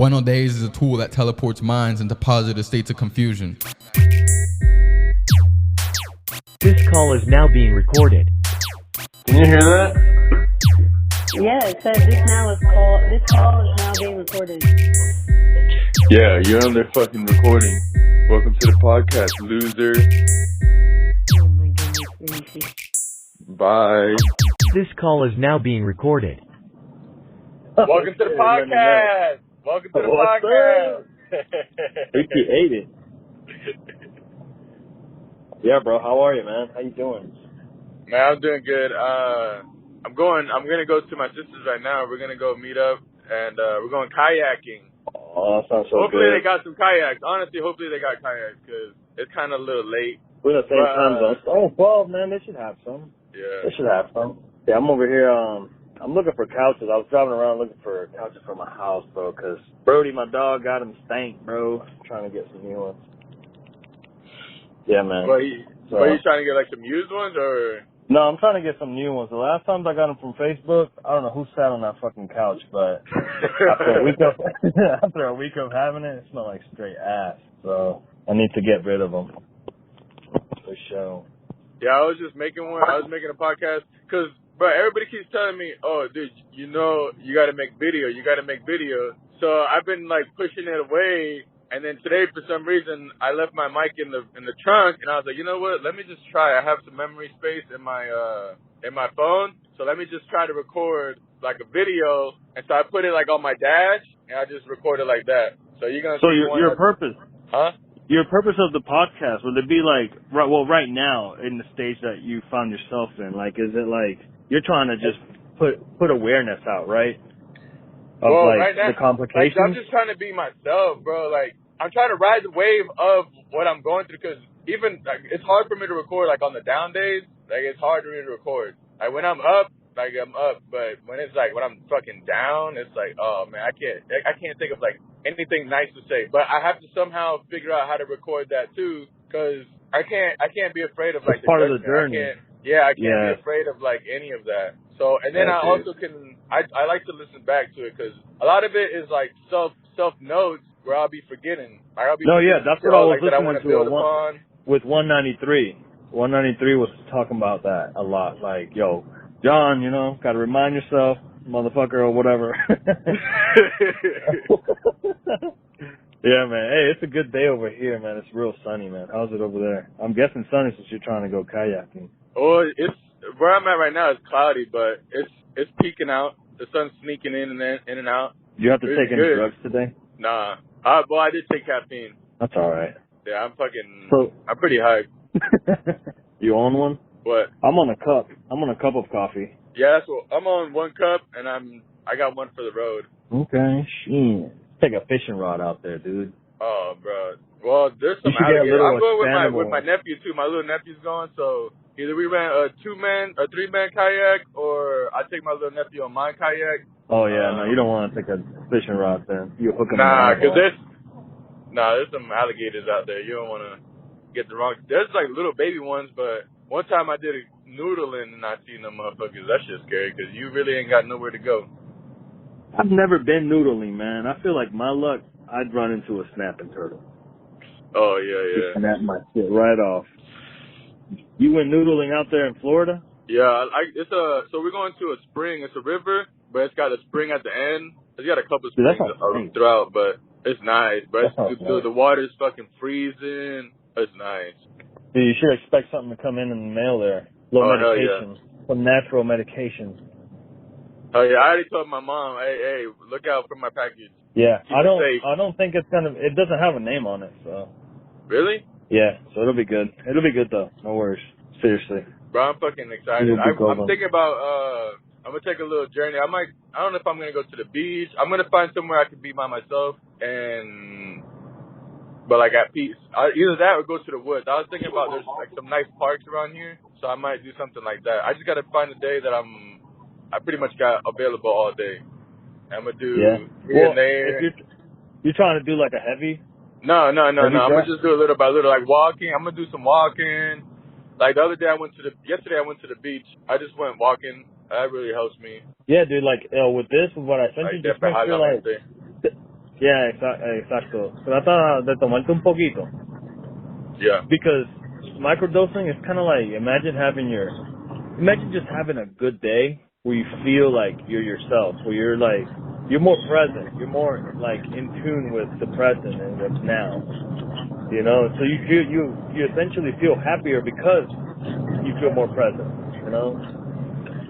Bueno Days is a tool that teleports minds into positive states of confusion. This call is now being recorded. Can you hear that? Yeah, it says this call is now being recorded. Yeah, you're on there fucking recording. Welcome to the podcast, loser. Oh my goodness, let me see. Bye. This call is now being recorded. Welcome to the podcast. Welcome to the podcast. You ate it. Yeah, bro. How are you, man? How you doing? Man, I'm doing good. I'm gonna go to my sister's right now. We're gonna go meet up and we're going kayaking. Oh, that sounds so hopefully good. they got some kayaks. Honestly, hopefully they got kayaks because it's kind of a little late. We're in the same time zone. Oh, well, man, they should have some. Yeah. They should have some. Yeah, I'm over here. I'm looking for couches. I was driving around looking for couches for my house, bro, because Brody, my dog, got them stank, bro. I'm trying to get some new ones. Yeah, man. But you trying to get like some used ones or? No, I'm trying to get some new ones. The last time I got them from Facebook, I don't know who sat on that fucking couch, but after a week of having it, it smelled like straight ass. So I need to get rid of them. For sure. Yeah, I was just making one. I was making a podcast because, bro, everybody keeps telling me, oh, dude, you know, you got to make video. You got to make video. So I've been like pushing it away. And then today, for some reason, I left my mic in the trunk, and I was like, you know what? Let me just try. I have some memory space in my phone, so let me just try to record like a video. And so I put it like on my dash, and I just recorded like that. So you're gonna. So your purpose? Huh? Your purpose of the podcast, would it be like, right now, in the stage that you found yourself in, like, is it like, you're trying to just put awareness out, right? Of, well, like, right now, the complications? like, I'm just trying to be myself, bro. Like, I'm trying to ride the wave of what I'm going through, because even, like, it's hard for me to record, like, on the down days. Like, it's hard for me to record. Like, when I'm up, like, I'm up, but when it's, like, when I'm fucking down, it's like, oh, man, I can't think of, like, anything nice to say, but I have to somehow figure out how to record that too, because I can't be afraid of like it's part of the journey. I can't be afraid of like any of that. So, and then I also I like to listen back to it because a lot of it is like self notes where I'll be forgetting. Like, that's what I was listening to with 193. 193 was talking about that a lot. Like, yo, John, you know, got to remind yourself, motherfucker, or whatever. Yeah, man. Hey, it's a good day over here, man. It's real sunny, man. How's it over there? I'm guessing sunny since you're trying to go kayaking. Oh, it's where I'm at right now. It's cloudy, but it's peeking out. The sun's sneaking in and out. You have to take any drugs today? Nah. Well, I did take caffeine. That's all right. Yeah, I'm pretty hyped. You own one? What? I'm on a cup. I'm on a cup of coffee. Yeah, that's what I'm on. One cup, and I got one for the road. Okay, shit. Take a fishing rod out there, dude. Oh, bro. Well, there's some alligators. I'm going with my nephew too. My little nephew's going, so either we rent a 3-man kayak, or I take my little nephew on my kayak. Oh yeah, no, you don't want to take a fishing rod then. You hook him. Nah, because there's some alligators out there. You don't want to get the wrong. There's like little baby ones, but one time I did a noodling and I seen them motherfuckers. That shit's scary because you really ain't got nowhere to go. I've never been noodling, man. I feel like my luck, I'd run into a snapping turtle. Oh, yeah. Just snap my shit right off. You went noodling out there in Florida? Yeah, so we're going to a spring. It's a river, but it's got a spring at the end. It's got a couple of springs throughout, but it's nice. But the water's fucking freezing. It's nice. Yeah, you should expect something to come in the mail there. Medication. Yeah. Some natural medication. Oh yeah, I already told my mom, hey, look out for my package. Yeah, I don't think it doesn't have a name on it, so. Really? Yeah, so it'll be good. It'll be good though. No worries. Seriously. Bro, I'm fucking excited. I'm thinking about, I'm gonna take a little journey. I don't know if I'm gonna go to the beach. I'm gonna find somewhere I can be by myself but like at peace. Either that or go to the woods. I was thinking about there's like some nice parks around here, so I might do something like that. I just gotta find a day that I pretty much got available all day. I'm gonna do here and there. If you're trying to do like a heavy? No. I'm gonna just do a little by little, like walking. I'm gonna do some walking. Like the other day yesterday I went to the beach. I just went walking. That really helps me. Yeah, dude, like with what I sent you, just make sure Yeah, exacto. Trata de tomarte un poquito. Yeah. Because microdosing is kind of like, imagine just having a good day where you feel like you're yourself, where you're like, you're more present, you're more like in tune with the present and what's now, you know. So you essentially feel happier because you feel more present, you know.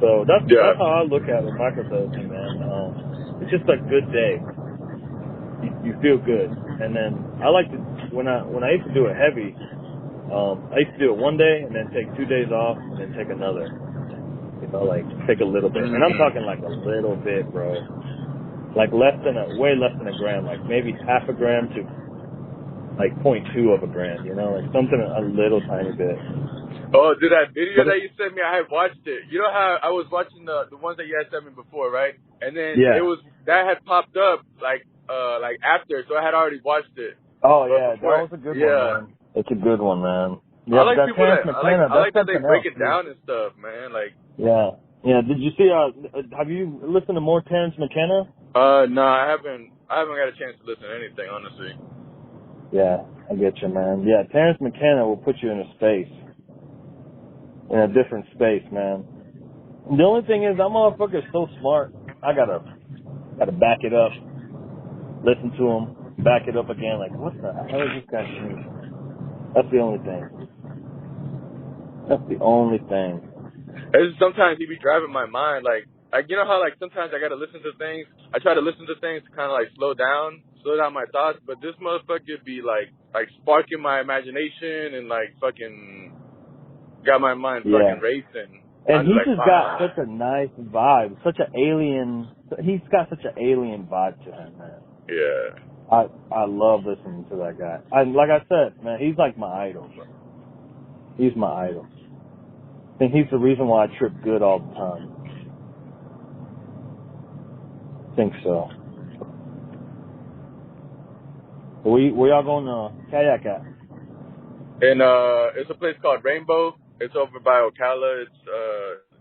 So that's how I look at it, microdosing, man. It's just a good day. You feel good, and then I like to when I used to do it heavy. I used to do it one day and then take 2 days off and then take another. You know, like take a little bit, and I'm talking like a little bit, bro. Like way less than a gram, like maybe half a gram to like 0.2 of a gram. You know, like something a little tiny bit. Oh, dude, that video that you sent me, I had watched it. You know how I was watching the ones that you had sent me before, right? And then it was that had popped up like after, so I had already watched it. Oh yeah, before, that was a good one, man. It's a good one, man. Yeah, I like people I like that they break it down and stuff, man. Like yeah. Did you see? Have you listened to more Terrence McKenna? No, I haven't got a chance to listen to anything, honestly. Yeah, I get you, man. Yeah, Terrence McKenna will put you in a different space, man. And the only thing is, that motherfucker's so smart. I gotta back it up, listen to him, back it up again. Like, what the hell is this guy doing? That's the only thing. That's the only thing. Sometimes he be driving my mind, like you know how like sometimes I gotta listen to things. I try to listen to things to kind of like slow down my thoughts. But this motherfucker be like sparking my imagination and like fucking got my mind fucking racing. And he's just got such a nice vibe, such an alien. He's got such an alien vibe to him, man. Yeah. I love listening to that guy. Like I said, man, he's like my idol, bro. He's my idol. I think he's the reason why I trip good all the time. I think so. Where y'all going to kayak at? It's a place called Rainbow. It's over by Ocala. It's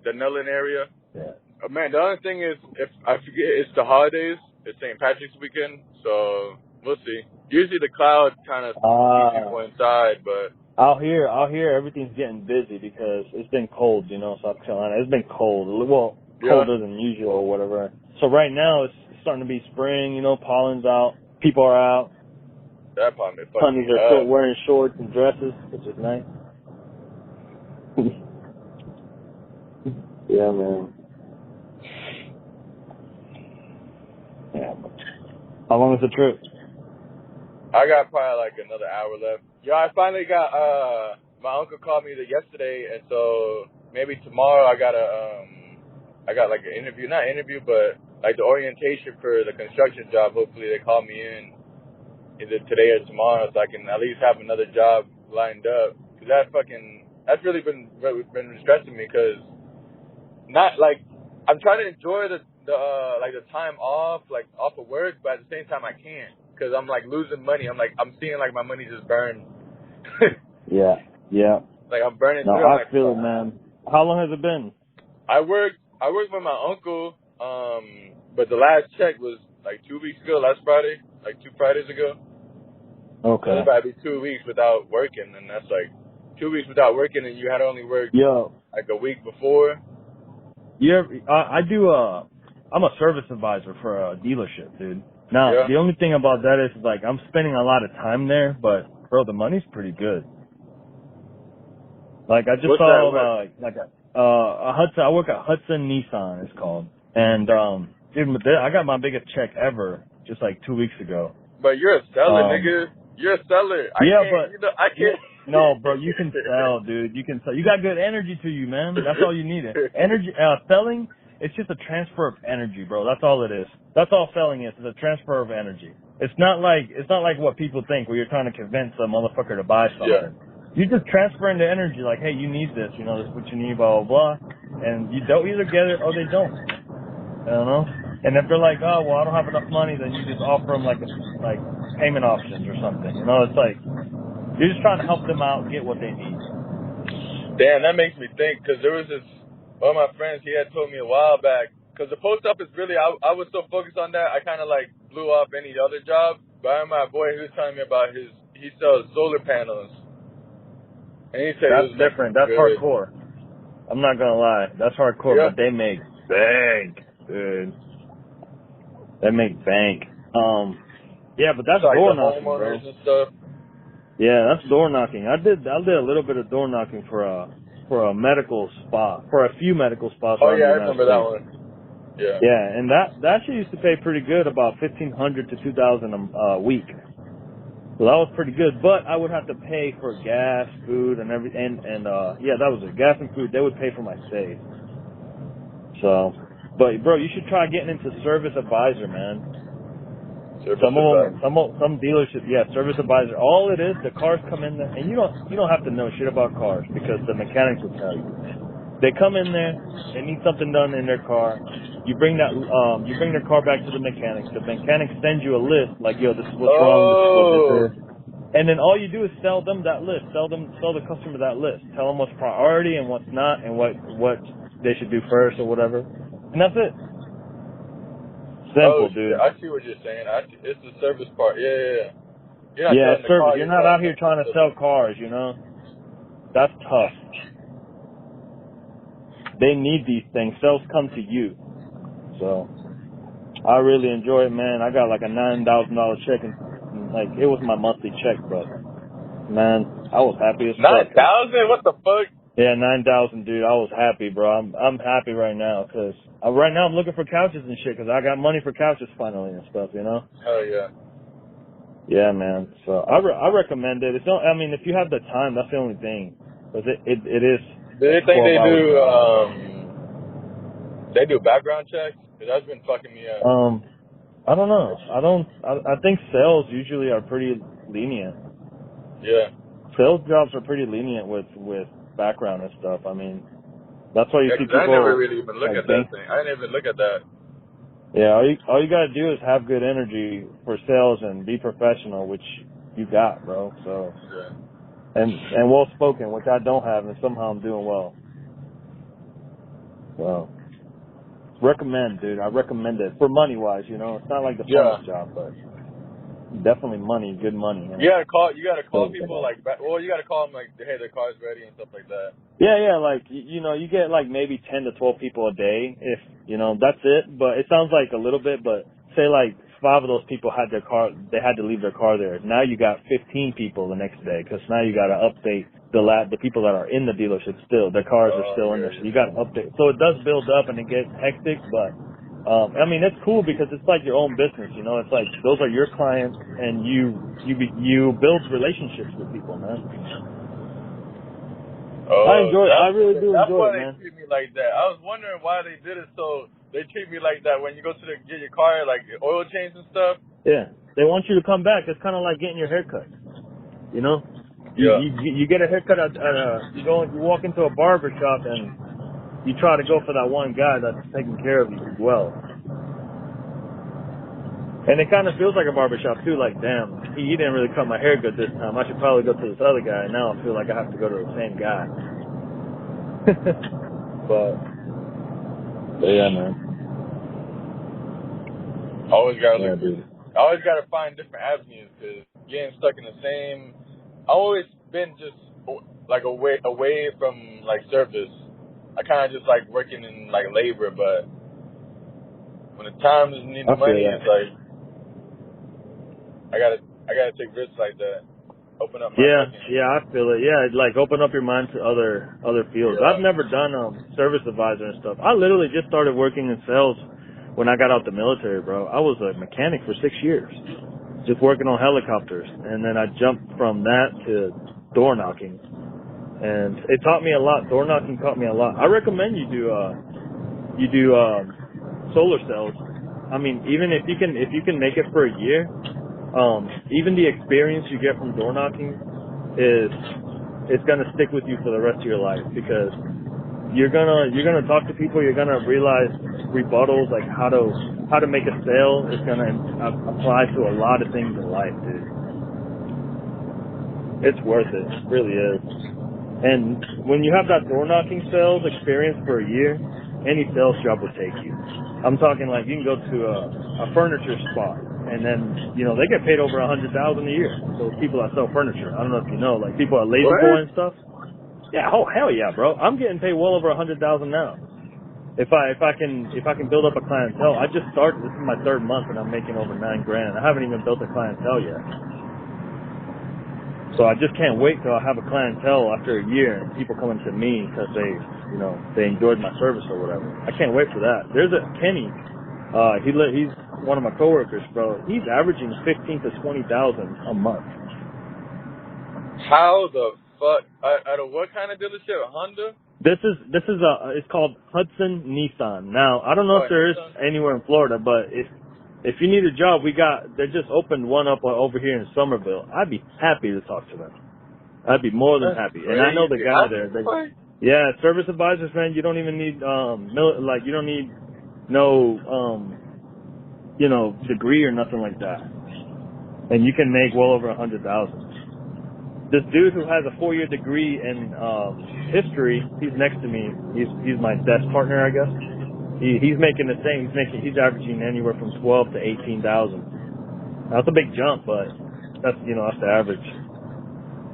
the Nellen area. Yeah. Man, the other thing is, if I forget, it's the holidays. It's St. Patrick's weekend, so we'll see. Usually the clouds kind of keep people inside, but out here everything's getting busy because it's been cold, you know, South Carolina. It's been cold. Well, colder than usual or whatever. So right now it's starting to be spring, you know, pollen's out, people are out. That part may fuck Honeys are still wearing shorts and dresses, which is nice. Yeah, man. Yeah. How long is the trip? I got probably like another hour left. Yo, I finally got my uncle called me yesterday, and so maybe tomorrow I got like an interview, not interview, but like the orientation for the construction job. Hopefully they call me in either today or tomorrow, so I can at least have another job lined up. Cause that's really been stressing me. Cause not like I'm trying to enjoy the time off of work, but at the same time I can't. Cause I'm like losing money. I'm seeing like my money just burn. Yeah. Like I'm burning through. No, I feel it, man. How long has it been? I worked with my uncle, but the last check was like 2 weeks ago, last Friday, like 2 Fridays ago. Okay. So it'll probably be 2 weeks without working, and that's like 2 weeks without working, and you had only worked like a week before. Yeah, I'm a service advisor for a dealership, dude. Now, the only thing about that is, like, I'm spending a lot of time there, but, bro, the money's pretty good. Like, I just saw, a Hudson, I work at Hudson Nissan, it's called. And, dude, I got my biggest check ever just, like, 2 weeks ago. But you're a seller, nigga. You're a seller. I can't. No, bro, you can sell, dude. You can sell. You got good energy to you, man. That's all you need. Energy, selling, it's just a transfer of energy, bro. That's all it is. That's all selling is. It's a transfer of energy. It's not like what people think where you're trying to convince a motherfucker to buy something. Yeah. You just transfer into energy like, hey, you need this, you know, this is what you need, blah, blah, blah. And you don't either get it or they don't. I don't know. And if they're like, oh, well, I don't have enough money, then you just offer them like payment options or something. You know, it's like, you're just trying to help them out get what they need. Damn, that makes me think, because there was one of my friends, he had told me a while back, because the post office really, I was so focused on that, I kind of like blew up any other job. But I remember my boy, he was telling me about he sells solar panels. And he said that's different. That's good. hardcore. I'm not gonna lie. That's hardcore, Yeah. but they make bank, dude. They make bank. Yeah, but that's like door the knocking, bro. homeowners and stuff. Yeah, that's door knocking. I did a little bit of door knocking for a medical spa, for a few medical spas. Oh yeah, I remember that one. Yeah. Yeah, and that shit used to pay pretty good, about $1,500 to $2,000 a week. So that was pretty good, but I would have to pay for gas, food, and everything. And yeah, that was it. Gas and food, they would pay for my stay. So, but bro, you should try getting into service advisor, man. Some dealerships, yeah, service advisor. All it is, the cars come in there, and you don't have to know shit about cars because the mechanics will tell you. They come in there, they need something done in their car. You bring their car back to the mechanics. The mechanics send you a list, like, yo, this is what's wrong, this is what this is. And then all you do is sell them that list. Sell the customer that list. Tell them what's priority and what's not, and what they should do first or whatever. And that's it. Simple, dude. I see what you're saying. It's the service part. Yeah. Service. You're not out here trying to sell cars, you know? That's tough. They need these things. Sales come to you. So, I really enjoy it, man. I got like a $9,000 check, and like, it was my monthly check, but, man, I was happy as fuck. 9,000? What the fuck? Yeah, 9,000, dude. I was happy, bro. I'm happy right now, cause right now I'm looking for couches and shit, cause I got money for couches finally and stuff, you know? Hell yeah. Yeah, man. So I recommend it. I mean, if you have the time, that's the only thing, cause it is. Do they think they do background checks? Cause that's been fucking me up. I don't know. I think sales usually are pretty lenient. Yeah. Sales jobs are pretty lenient with background and stuff. I mean, that's why you see people. I never really even look like at that thing. I didn't even look at that. Yeah, all you gotta do is have good energy for sales and be professional, which you got, bro. So, yeah. and well spoken, which I don't have, and somehow I'm doing well. So, recommend, dude. I recommend it for money wise. You know, it's not like the funnest job, but definitely money, good money. Man. You gotta call people like, you gotta call them like, hey, their car's ready and stuff like that. Yeah, like, you know, you get like maybe 10 to 12 people a day, if, you know, that's it. But it sounds like a little bit, but say like 5 of those people had their car, they had to leave their car there. Now you got 15 people the next day, because now you gotta update the people that are in the dealership still. Their cars are still in there, so you gotta update. So it does build up and it gets hectic, but I mean, it's cool because it's like your own business, you know. It's like those are your clients, and you build relationships with people, man. I enjoy it. I really do enjoy it, man. That's why they treat me like that. I was wondering why they did it so they treat me like that when you go to get your car, like oil change and stuff. Yeah, they want you to come back. It's kind of like getting your hair cut, you know. You get a haircut at you walk into a barber shop and you try to go for that one guy that's taking care of you well. And it kind of feels like a barbershop too, like, damn, he didn't really cut my hair good this time. I should probably go to this other guy. And now I feel like I have to go to the same guy. but yeah, man. I always gotta find different avenues, because getting stuck in the same. I've always been just like away from like service. I kind of just like working in like labor, but when the time is needing money, it's like I gotta take risks like that. Open up my I feel it. Yeah, like open up your mind to other fields. Yeah. I've never done service advisor and stuff. I literally just started working in sales when I got out the military, bro. I was a mechanic for 6 years, just working on helicopters, and then I jumped from that to door knocking. And it taught me a lot. Door knocking taught me a lot. I recommend you do solar cells. I mean, even if you can make it for a year, even the experience you get from door knocking it's gonna stick with you for the rest of your life, because you're gonna talk to people. You're gonna realize rebuttals, like how to make a sale. It's gonna apply to a lot of things in life, dude. It's worth it. It really is. And when you have that door knocking sales experience for a year, any sales job will take you. I'm talking like you can go to a furniture spot and then, you know, they get paid over $100,000 a year. Those people that sell furniture. I don't know if you know, like people at Lazy Boy and stuff. Yeah, oh hell yeah, bro. I'm getting paid well over $100,000 now. If I can build up a clientele. I just started. This is my 3rd month, and I'm making over $9,000. I haven't even built a clientele yet. So I just can't wait till I have a clientele after a year and people coming to me because they enjoyed my service or whatever. I can't wait for that. There's a Kenny. He's one of my coworkers, bro. He's averaging $15,000 to $20,000 a month. How the fuck? Out of what kind of dealership? A Honda? This is it's called Hudson Nissan. Now, I don't know if there is anywhere in Florida, but if you need a job, they just opened one up over here in Somerville. I'd be happy to talk to them. I'd be more than happy. And I know the guy there. Yeah, service advisors, man, you don't even need, you don't need no, degree or nothing like that. And you can make well over 100,000. This dude who has a 4-year degree in history, he's next to me. He's my desk partner, I guess. He's making the same. He's averaging anywhere from 12 to 18,000. Now, it's a big jump, but that's the average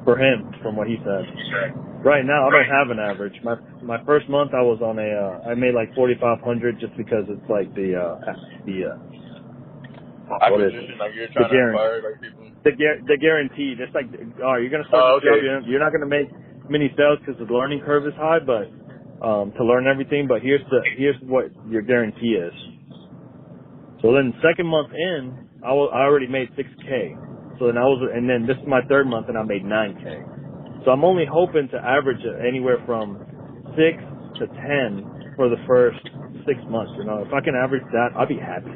for him, from what he said. Right now, I don't have an average. My first month, I was on I made like 4,500 just because it's like the acquisition, like you're trying to acquire like people. The guaranteed. It's like, you're gonna start this job. You're not gonna make many sales because the learning curve is high, but to learn everything. But here's what your guarantee is. So then, 2nd month in, I already made $6,000. So then then this is my 3rd month, and I made $9,000. So I'm only hoping to average anywhere from 6 to 10 for the first 6 months. You know, if I can average that, I'll be happy.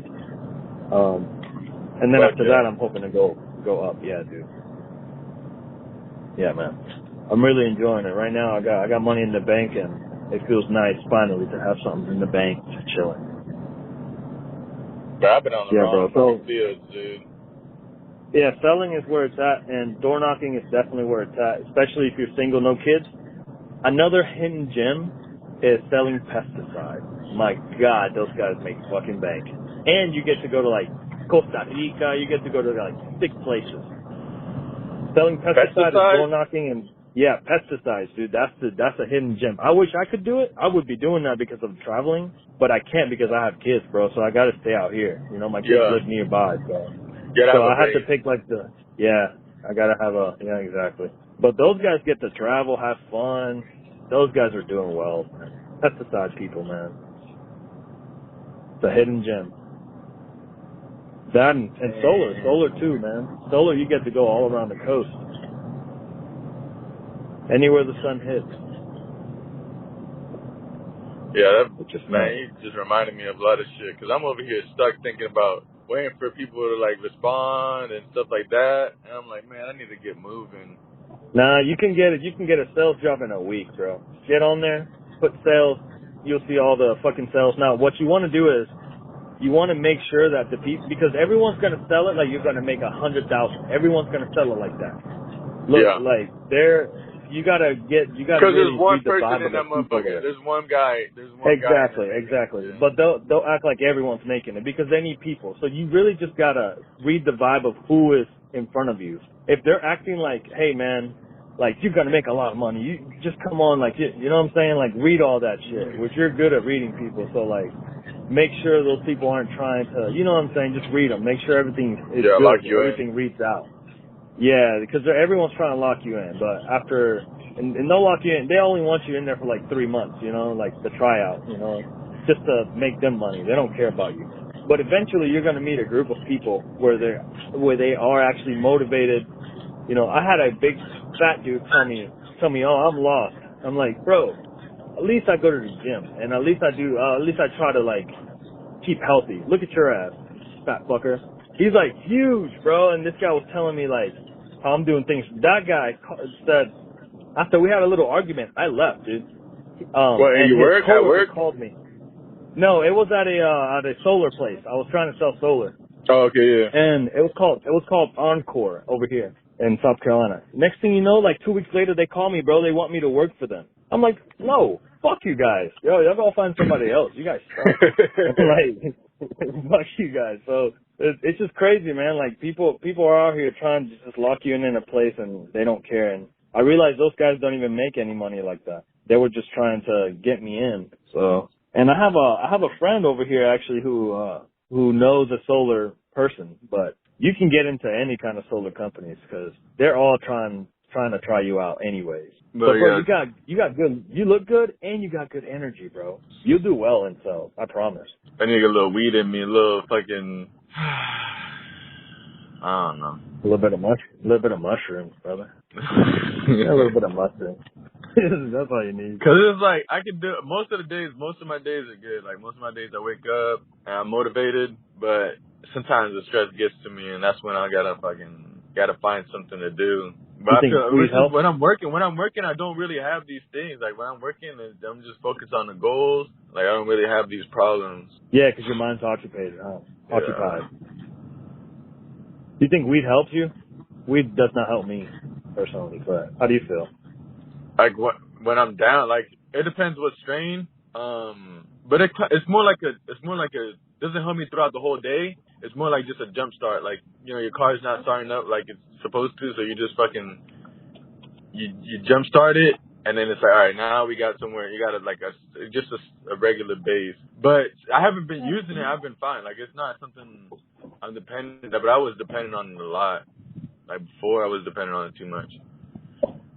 And then after that, I'm hoping to go up. Yeah, dude. Yeah, man. I'm really enjoying it. Right now, I got money in the bank, and it feels nice finally to have something in the bank to chilling. But I've been on the wrong field, dude. Yeah, selling is where it's at, and door knocking is definitely where it's at, especially if you're single, no kids. Another hidden gem is selling pesticides. My God, those guys make fucking bank. And you get to go to, like, Costa Rica. You get to go to, like, sick places. Selling pesticides and door knocking, and, yeah, pesticides, dude. That's a hidden gem. I wish I could do it. I would be doing that because of traveling, but I can't because I have kids, bro, so I got to stay out here. You know, my kids live nearby, so I have to pick, like, I got to have exactly. But those guys get to travel, have fun. Those guys are doing well, man. Pesticide people, man. It's a hidden gem. That and solar too, man. Solar, you get to go all around the coast. Anywhere the sun hits. Yeah, that just reminded me of a lot of shit, because I'm over here stuck thinking about waiting for people to, like, respond and stuff like that, and I'm like, man, I need to get moving. Nah, you can get a sales job in a week, bro. Get on there, put sales, you'll see all the fucking sales. Now, what you want to do is, you want to make sure that the people, because everyone's going to sell it like you're going to make 100,000. Everyone's going to sell it like that. Look, like, you got to really because there's one read the person vibe in that of the people motherfucker. there. There's one guy. Exactly. Yeah. But they'll act like everyone's making it because they need people. So you really just got to read the vibe of who is in front of you. If they're acting like, hey, man, like, you're going to make a lot of money, you just come on, like, you know what I'm saying? Like, read all that shit, which you're good at reading people. So, like, make sure those people aren't trying to, you know what I'm saying? Just read them. Make sure everything is good. Lock you everything reads out. Yeah, because everyone's trying to lock you in. But and they'll lock you in. They only want you in there for like 3 months, you know, like the tryout, you know, just to make them money. They don't care about you. But eventually you're going to meet a group of people where they are actually motivated. You know, I had a big fat dude tell me, oh, I'm lost. I'm like, bro, at least I go to the gym, and at least I try to, like, keep healthy. Look at your ass, fat fucker. He's, like, huge, bro, and this guy was telling me, like, how I'm doing things. That guy said, after we had a little argument, I left, dude. And you work? At work? Called me. No, it was at a solar place. I was trying to sell solar. Oh, okay, yeah. And it was called Encore over here in South Carolina. Next thing you know, like 2 weeks later, they call me, bro. They want me to work for them. I'm like, no, fuck you guys. Yo, y'all go find somebody else. You guys suck. Like, fuck you guys. So It's just crazy, man. Like people are out here trying to just lock you in a place and they don't care. And I realize those guys don't even make any money like that. They were just trying to get me in. So, and I have a friend over here actually who knows a solar person, but you can get into any kind of solar companies because they're all trying to try you out anyways. But bro, you look good and you got good energy, bro. You'll do well in sales, I promise. I need to get a little weed in me, a little fucking, I don't know. A little bit of mushrooms, brother. Yeah, a little bit of mushrooms. That's all you need. Cause it's like, I can do, most of my days are good. Like most of my days I wake up and I'm motivated, but sometimes the stress gets to me and that's when I gotta find something to do. But I feel when I'm working, I don't really have these things. Like when I'm working, I'm just focused on the goals. Like I don't really have these problems. Yeah, because your mind's occupied. Occupied. Do you think weed helps you? Weed does not help me personally, but how do you feel? Like when I'm down, like it depends what strain. But it's more like a doesn't help me throughout the whole day. It's more like just a jump start. Like, you know, your car's not starting up like it's supposed to, so you just fucking you jump start it, and then it's like, all right, now we got somewhere. You got like a regular base. But I haven't been using it. I've been fine. Like it's not something I'm dependent. But I was dependent on it a lot. Like before, I was dependent on it too much.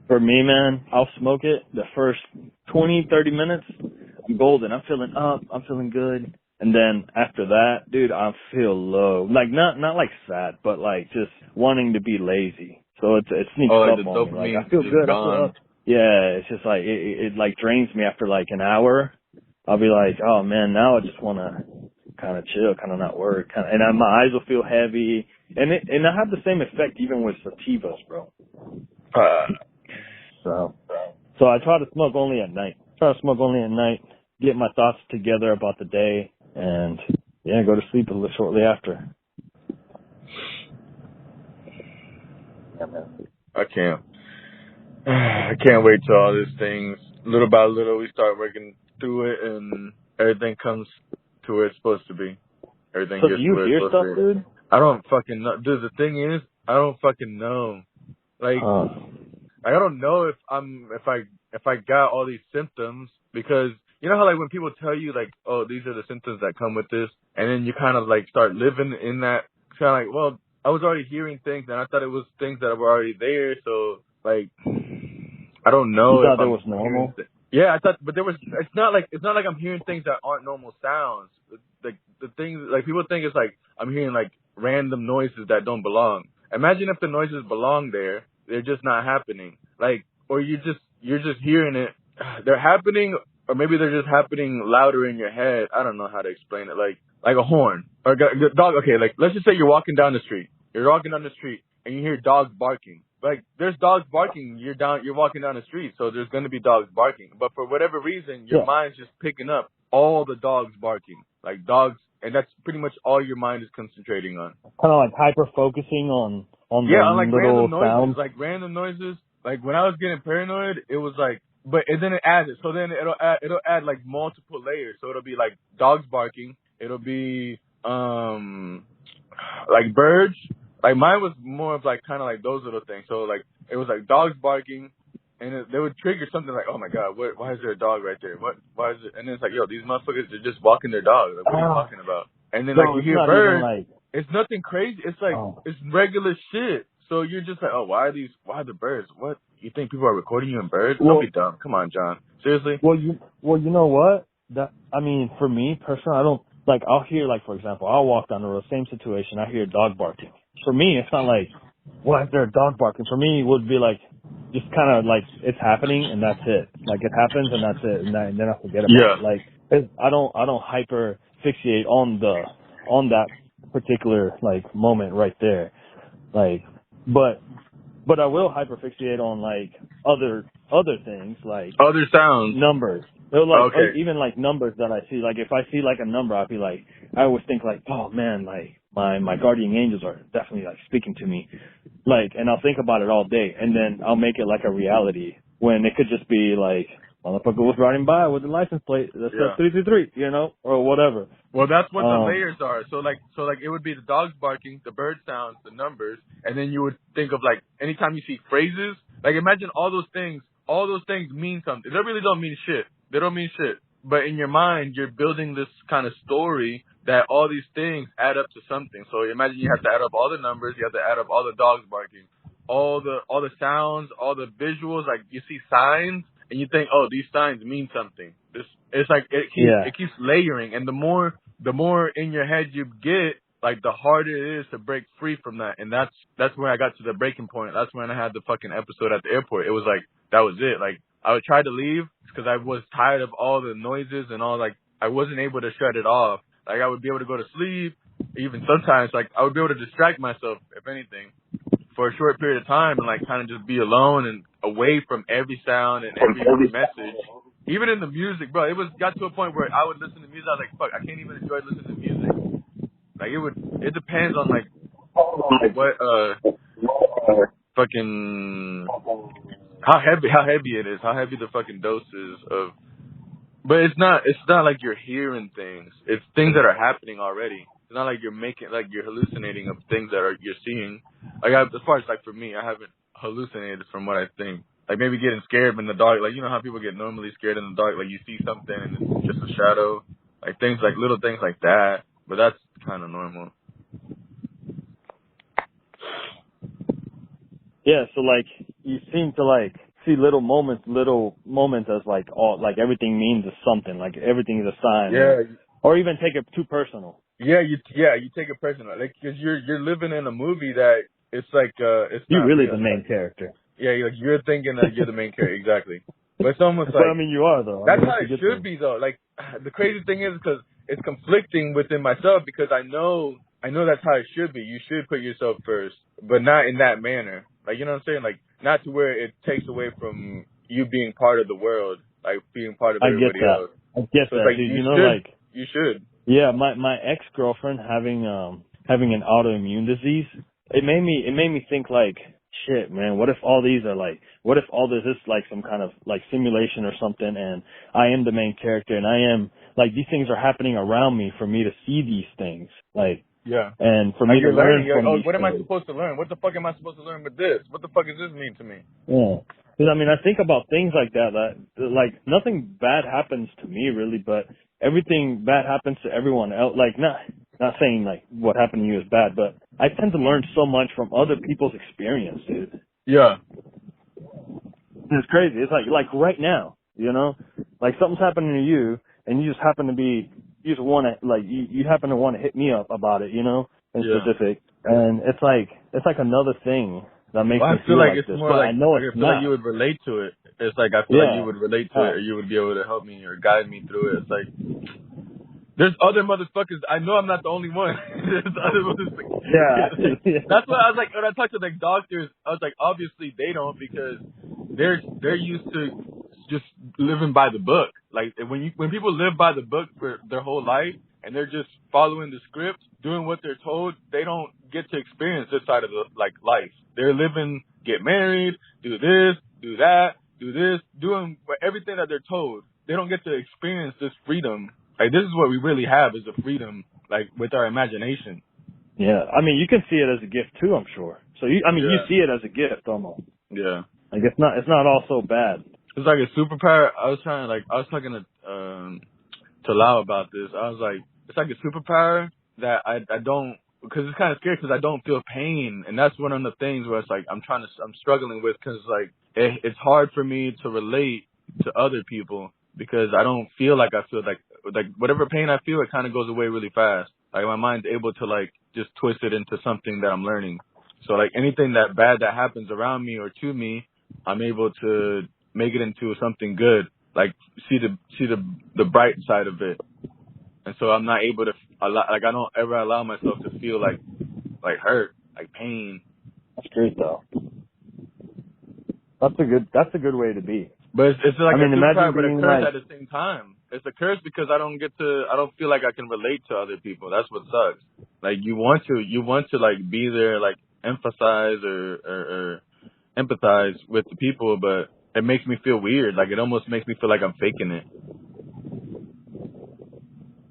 For me, man, I'll smoke it the first 20, 30 minutes. I'm golden. I'm feeling up. I'm feeling good. And then after that, dude, I feel low. Like not like sad, but like just wanting to be lazy. So it sneaks up on me. Like I feel good. I feel up. Yeah, it's just like it like drains me after like an hour. I'll be like, oh man, now I just want to kind of chill, kind of not work, and my eyes will feel heavy. And I have the same effect even with sativas, bro. So I try to smoke only at night. Get my thoughts together about the day, and yeah, go to sleep a little shortly after. Yeah, man. I can't wait till all these things, little by little, we start working through it, and everything comes to where it's supposed to be. Everything so gets do you to where hear it's stuff, supposed to be. dude? I don't fucking know. Dude, the thing is, I don't fucking know. Like, I don't know if I got all these symptoms, because you know how like when people tell you like, oh, these are the symptoms that come with this, and then you kind of like start living in that, kind of like, well, I was already hearing things and I thought it was things that were already there, so like I don't know you if thought that was normal. Yeah, I thought, but there was. It's not like I'm hearing things that aren't normal sounds. Like the things, like people think it's like I'm hearing like random noises that don't belong. Imagine if the noises belong there, they're just not happening. Like, or you're just hearing it. They're happening, or maybe they're just happening louder in your head. I don't know how to explain it. Like a horn or a dog. Okay, like let's just say you're walking down the street. You're walking down the street and you hear dogs barking. Like, there's dogs barking, you're walking down the street, so there's going to be dogs barking. But for whatever reason, your mind's just picking up all the dogs barking. Like, dogs, and that's pretty much all your mind is concentrating on. Kind of like hyper-focusing on like little random noises, sounds. like random noises. Like, when I was getting paranoid, it was like, and then it adds it. So then it'll add like multiple layers. So it'll be like dogs barking. It'll be, like birds. Like, mine was more of, like, kind of like those little things. So, like, it was, like, dogs barking, and they would trigger something like, oh, my God, why is there a dog right there? Why is it? And then it's like, yo, these motherfuckers are just walking their dog. Like, what are you talking about? And then, like, you hear birds. It's nothing crazy. It's, like, it's regular shit. So you're just like, oh, why are the birds? What? You think people are recording you in birds? Don't be dumb. Come on, John. Seriously? Well, you know what? I mean, for me, personally, I don't, like, I'll hear, like, for example, I'll walk down the road, same situation, I hear a dog barking. For me, it's not like, why is there a dog barking? For me, it would be like, just kind of like, it's happening and that's it. Like, it happens and that's it, and then I forget about it. Like, I don't hyper fixate on that particular like moment right there. Like, but I will hyper fixate on like other things, like other sounds, numbers. Like, even like numbers that I see. Like, if I see like a number, I'll be like, I always think like, oh man, like my guardian angels are definitely like speaking to me. Like, and I'll think about it all day, and then I'll make it like a reality when it could just be like, motherfucker was riding by with the license plate that says 333, you know, or whatever. Well, that's what the layers are. So like it would be the dogs barking, the bird sounds, the numbers, and then you would think of like anytime you see phrases, like imagine all those things mean something. They really don't mean shit. They don't mean shit. But in your mind, you're building this kind of story that all these things add up to something. So imagine you have to add up all the numbers, you have to add up all the dogs barking, all the sounds, all the visuals. Like you see signs, and you think, oh, these signs mean something. It's like it keeps layering, and the more in your head you get, like the harder it is to break free from that. And that's when I got to the breaking point. That's when I had the fucking episode at the airport. It was like that was it. Like I would try to leave because I was tired of all the noises and all. Like I wasn't able to shut it off. Like I would be able to go to sleep, even sometimes. Like I would be able to distract myself, if anything, for a short period of time, and like kind of just be alone and away from every sound and every message. Even in the music, bro, got to a point where I would listen to music. I was like, fuck, I can't even enjoy listening to music. Like it depends on like what fucking how heavy it is, how heavy the fucking dose is of. But it's not like you're hearing things. It's things that are happening already. It's not like you're hallucinating of things that you're seeing. Like as far as like for me, I haven't hallucinated from what I think. Like maybe getting scared in the dark. Like you know how people get normally scared in the dark. Like you see something and it's just a shadow. Like things like little things like that. But that's kind of normal. Yeah. So like you seem to like see little moments as like all like everything means something. Like everything is a sign. Yeah. Or even take it too personal. Yeah, you take it personal, like because you're living in a movie that it's like it's you're not really real. the main character. Yeah, you're thinking that you're the main character, exactly. But it's almost But like I mean, you are though. That's how it should be though. Like the crazy thing is because it's conflicting within myself because I know that's how it should be. You should put yourself first, but not in that manner. Like you know what I'm saying? Like not to where it takes away from you being part of the world, like being part of everybody else. I get so that, like, dude. You should. Yeah, my ex-girlfriend having an autoimmune disease, it made me think like, shit, man, what if all this is like some kind of like simulation or something, and I am the main character, and I am like these things are happening around me for me to see these things, like yeah, and for me to learn from these what am I things. supposed to learn? What the fuck am I supposed to learn with this? What the fuck does this mean to me? Yeah. Because, I mean, I think about things like that, like, nothing bad happens to me, really, but everything bad happens to everyone else. Like, not saying, like, what happened to you is bad, but I tend to learn so much from other people's experience, dude. Yeah. It's crazy. It's like right now, you know? Like, something's happening to you, and you just happen to be, you happen to want to hit me up about it, you know, in specific. And it's like another thing. That makes me feel like it's this, more but like, I know I it's feel not. like you would relate to it. It's like I feel like you would relate to it, or you would be able to help me or guide me through it. It's like there's other motherfuckers. I know I'm not the only one. There's other motherfuckers. Yeah. That's why I was like, when I talked to like doctors, I was like, obviously they don't because they're used to just living by the book. Like when people live by the book for their whole life and they're just following the script, doing what they're told, they don't get to experience this side of the like life. They're living, get married, do this, do that, do this, doing everything that they're told. They don't get to experience this freedom. Like this is what we really have is the freedom, like with our imagination. Yeah, I mean you can see it as a gift too, I'm sure. So you see it as a gift almost. Yeah. Like it's not all so bad. It's like a superpower. I was talking to Lau about this. I was like, it's like a superpower that I don't. Because it's kind of scary because I don't feel pain, and that's one of the things where it's like I'm struggling with because like it's hard for me to relate to other people because I don't feel like I feel like whatever pain I feel, it kind of goes away really fast. Like my mind's able to like just twist it into something that I'm learning. So like anything that bad that happens around me or to me, I'm able to make it into something good. Like see the bright side of it. And so I'm not able to, I don't ever allow myself to feel like hurt, like pain. That's great though. That's a good way to be. But it's like a superpower, but a curse like, at the same time. It's a curse because I don't feel like I can relate to other people. That's what sucks. Like you want to like be there, like emphasize or empathize with the people, but it makes me feel weird. Like it almost makes me feel like I'm faking it.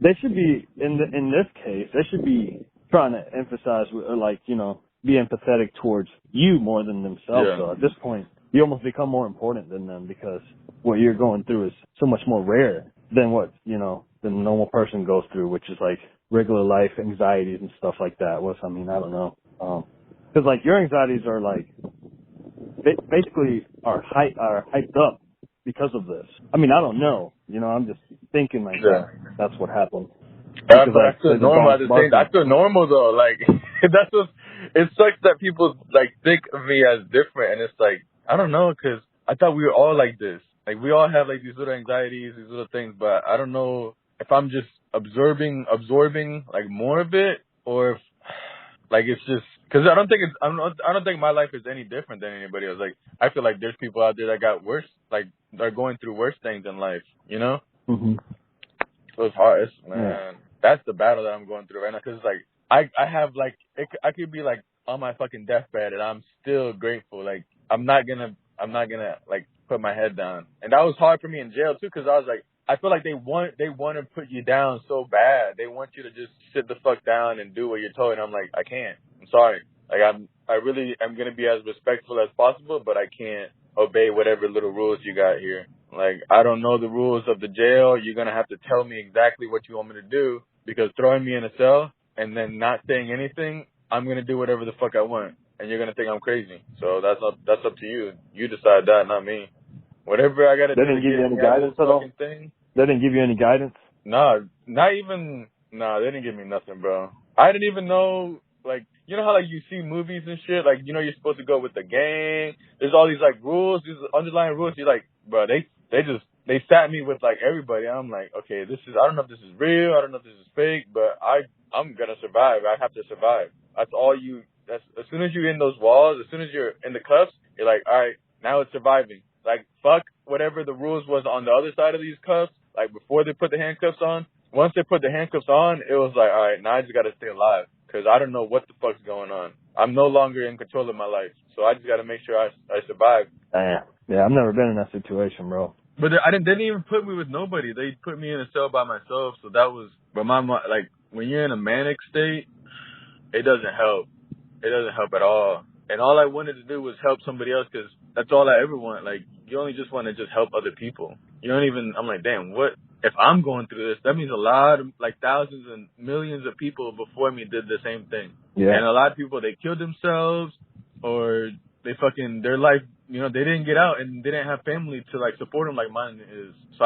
they should be in this case. They should be trying to emphasize, or like, you know, be empathetic towards you more than themselves. Yeah. So at this point, you almost become more important than them because what you're going through is so much more rare than what, you know, the normal person goes through, which is like regular life anxieties and stuff like that. I mean, I don't know. Cause like your anxieties are like, basically are hyped up because of this. I mean, I don't know. You know, I'm just thinking like that's what happened. But I feel normal at the same time. I feel normal though. Like, that's what, it sucks that people like think of me as different, and it's like, I don't know, cause I thought we were all like this. Like, we all have like these little anxieties, these little things, but I don't know if I'm just absorbing like more of it, or if like it's just, cause I don't think my life is any different than anybody else. Like, I feel like there's people out there that got worse, like they're going through worse things in life, you know? Mm-hmm. So it's hard, man. That's the battle that I'm going through right now. Cause it's like, I have like, I could be like on my fucking deathbed and I'm still grateful. Like, I'm not gonna like put my head down. And that was hard for me in jail too, cause I was like, I feel like they want to put you down so bad. They want you to just sit the fuck down and do what you're told. And I'm like, I can't. I'm sorry. Like, I really am going to be as respectful as possible, but I can't obey whatever little rules you got here. Like, I don't know the rules of the jail. You're going to have to tell me exactly what you want me to do, because throwing me in a cell and then not saying anything, I'm going to do whatever the fuck I want. And you're going to think I'm crazy. So that's up to you. You decide that, not me. Whatever I got to do. They didn't give you any guidance at all? They didn't give you any guidance? No, not even, they didn't give me nothing, bro. I didn't even know, like, you know how, like, you see movies and shit? Like, you know you're supposed to go with the gang. There's all these, like, rules, these underlying rules. You're like, bro, they sat me with, like, everybody. I'm like, okay, I don't know if this is real. I don't know if this is fake, but I'm going to survive. I have to survive. That's as soon as you're in those walls, as soon as you're in the cuffs, you're like, all right, now it's surviving. Like, fuck whatever the rules was on the other side of these cuffs, like before they put the handcuffs on. Once they put the handcuffs on, it was like, all right, now I just got to stay alive, because I don't know what the fuck's going on. I'm no longer in control of my life, so I just got to make sure I survive. Damn. Yeah, I've never been in that situation, bro. But they didn't even put me with nobody. They put me in a cell by myself, so that was, but like, when you're in a manic state, it doesn't help. It doesn't help at all. And all I wanted to do was help somebody else, because that's all I ever want. Like, you only just want to just help other people. You don't even, I'm like, damn, what? If I'm going through this, that means a lot of, like, thousands and millions of people before me did the same thing. Yeah. And a lot of people, they killed themselves, or they their life, you know, they didn't get out and they didn't have family to, like, support them like mine is. So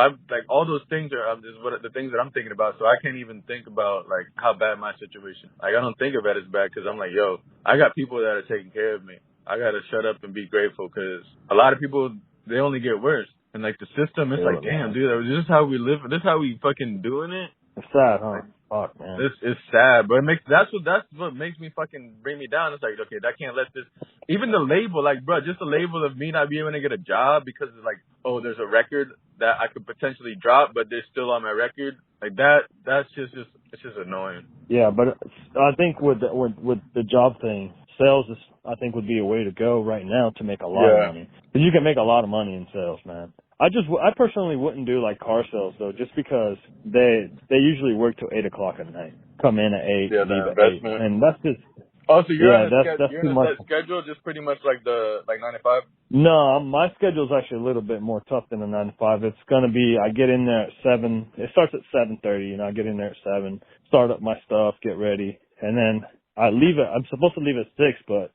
all those things is what the things that I'm thinking about. So I can't even think about, like, how bad my situation. Like, I don't think of it as bad, because I'm like, yo, I got people that are taking care of me. I got to shut up and be grateful, because a lot of people, they only get worse. And, like, the system, it's like, damn, dude, this is how we live. This is how we fucking doing it. It's sad, huh? Fuck, man. It's sad, but that's what makes me fucking bring me down. It's like, okay, I can't let this, even the label, like, bro, just the label of me not being able to get a job because it's like, oh, there's a record that I could potentially drop, but they're still on my record. Like, that's just it's just annoying. Yeah, but I think with the job thing, sales I think would be a way to go right now to make a lot of money. Because you can make a lot of money in sales, man. I personally wouldn't do like car sales though, just because they usually work till 8 o'clock at night. Come in at 8, leave at 8, and that's just. Oh, so you're on a set schedule, just pretty much like 9 to 5? No, my schedule's actually a little bit more tough than a 9 to 5. It's gonna be, I get in there at 7. It starts at 7:30, you know. I get in there at 7, start up my stuff, get ready, and then I leave I'm supposed to leave at 6, but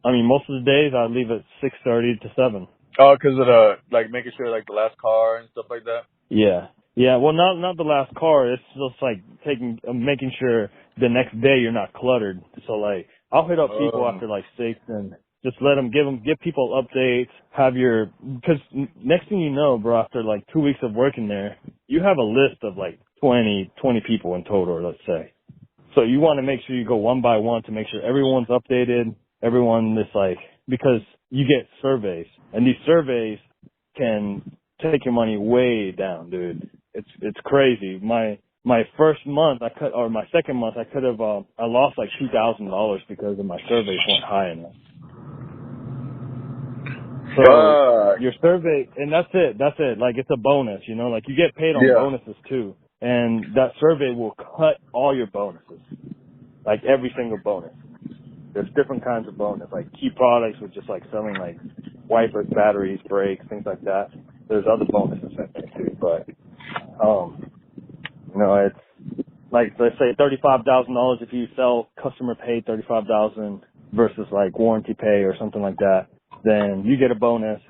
most of the days I leave at 6:30 to 7. Oh, because of like making sure like the last car and stuff like that. Yeah. Well, not the last car. It's just like making sure the next day you're not cluttered. So like, I'll hit up people after like 6 and just give people updates. Because next thing you know, bro, after like 2 weeks of working there, you have a list of like 20 people in total, let's say. So you want to make sure you go one by one to make sure everyone's updated. Everyone is like, because you get surveys, and these surveys can take your money way down, dude. It's crazy. My first month, my second month, I could have, I lost like $2,000 because of my surveys weren't high enough. So your survey, and that's it. Like, it's a bonus, you know, like you get paid on bonuses too. and that survey will cut all your bonuses, like every single bonus. There's different kinds of bonus, like key products, which is like selling like wipers, batteries, brakes, things like that. There's other bonuses in there too, but you know, it's like, let's say $35,000 if you sell customer paid $35,000 versus like warranty pay or something like that. Then you get a bonus.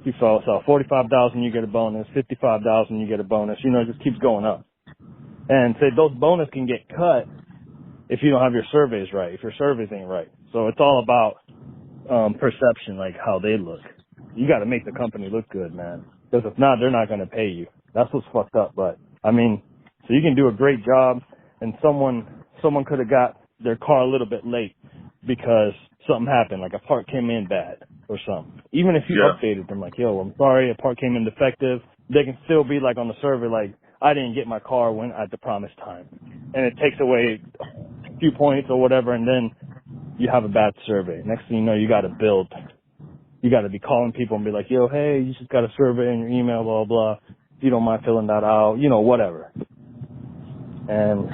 If you sell $45,000, you get a bonus. $55,000, you get a bonus. You know, it just keeps going up. And say those bonus can get cut if you don't have your surveys right, if your surveys ain't right. So it's all about perception, like how they look. You got to make the company look good, man. Because if not, they're not going to pay you. That's what's fucked up. But I mean, so you can do a great job, and someone could have got their car a little bit late because something happened, like a part came in bad or something. Even if you updated them, like, yo, I'm sorry, a part came in defective, they can still be like on the survey, like, I didn't get my car when at the promised time. And it takes away a few points or whatever, and then you have a bad survey. Next thing you know, you got to build. You got to be calling people and be like, yo, hey, you just got a survey in your email, blah, blah. If you don't mind filling that out, you know, whatever. And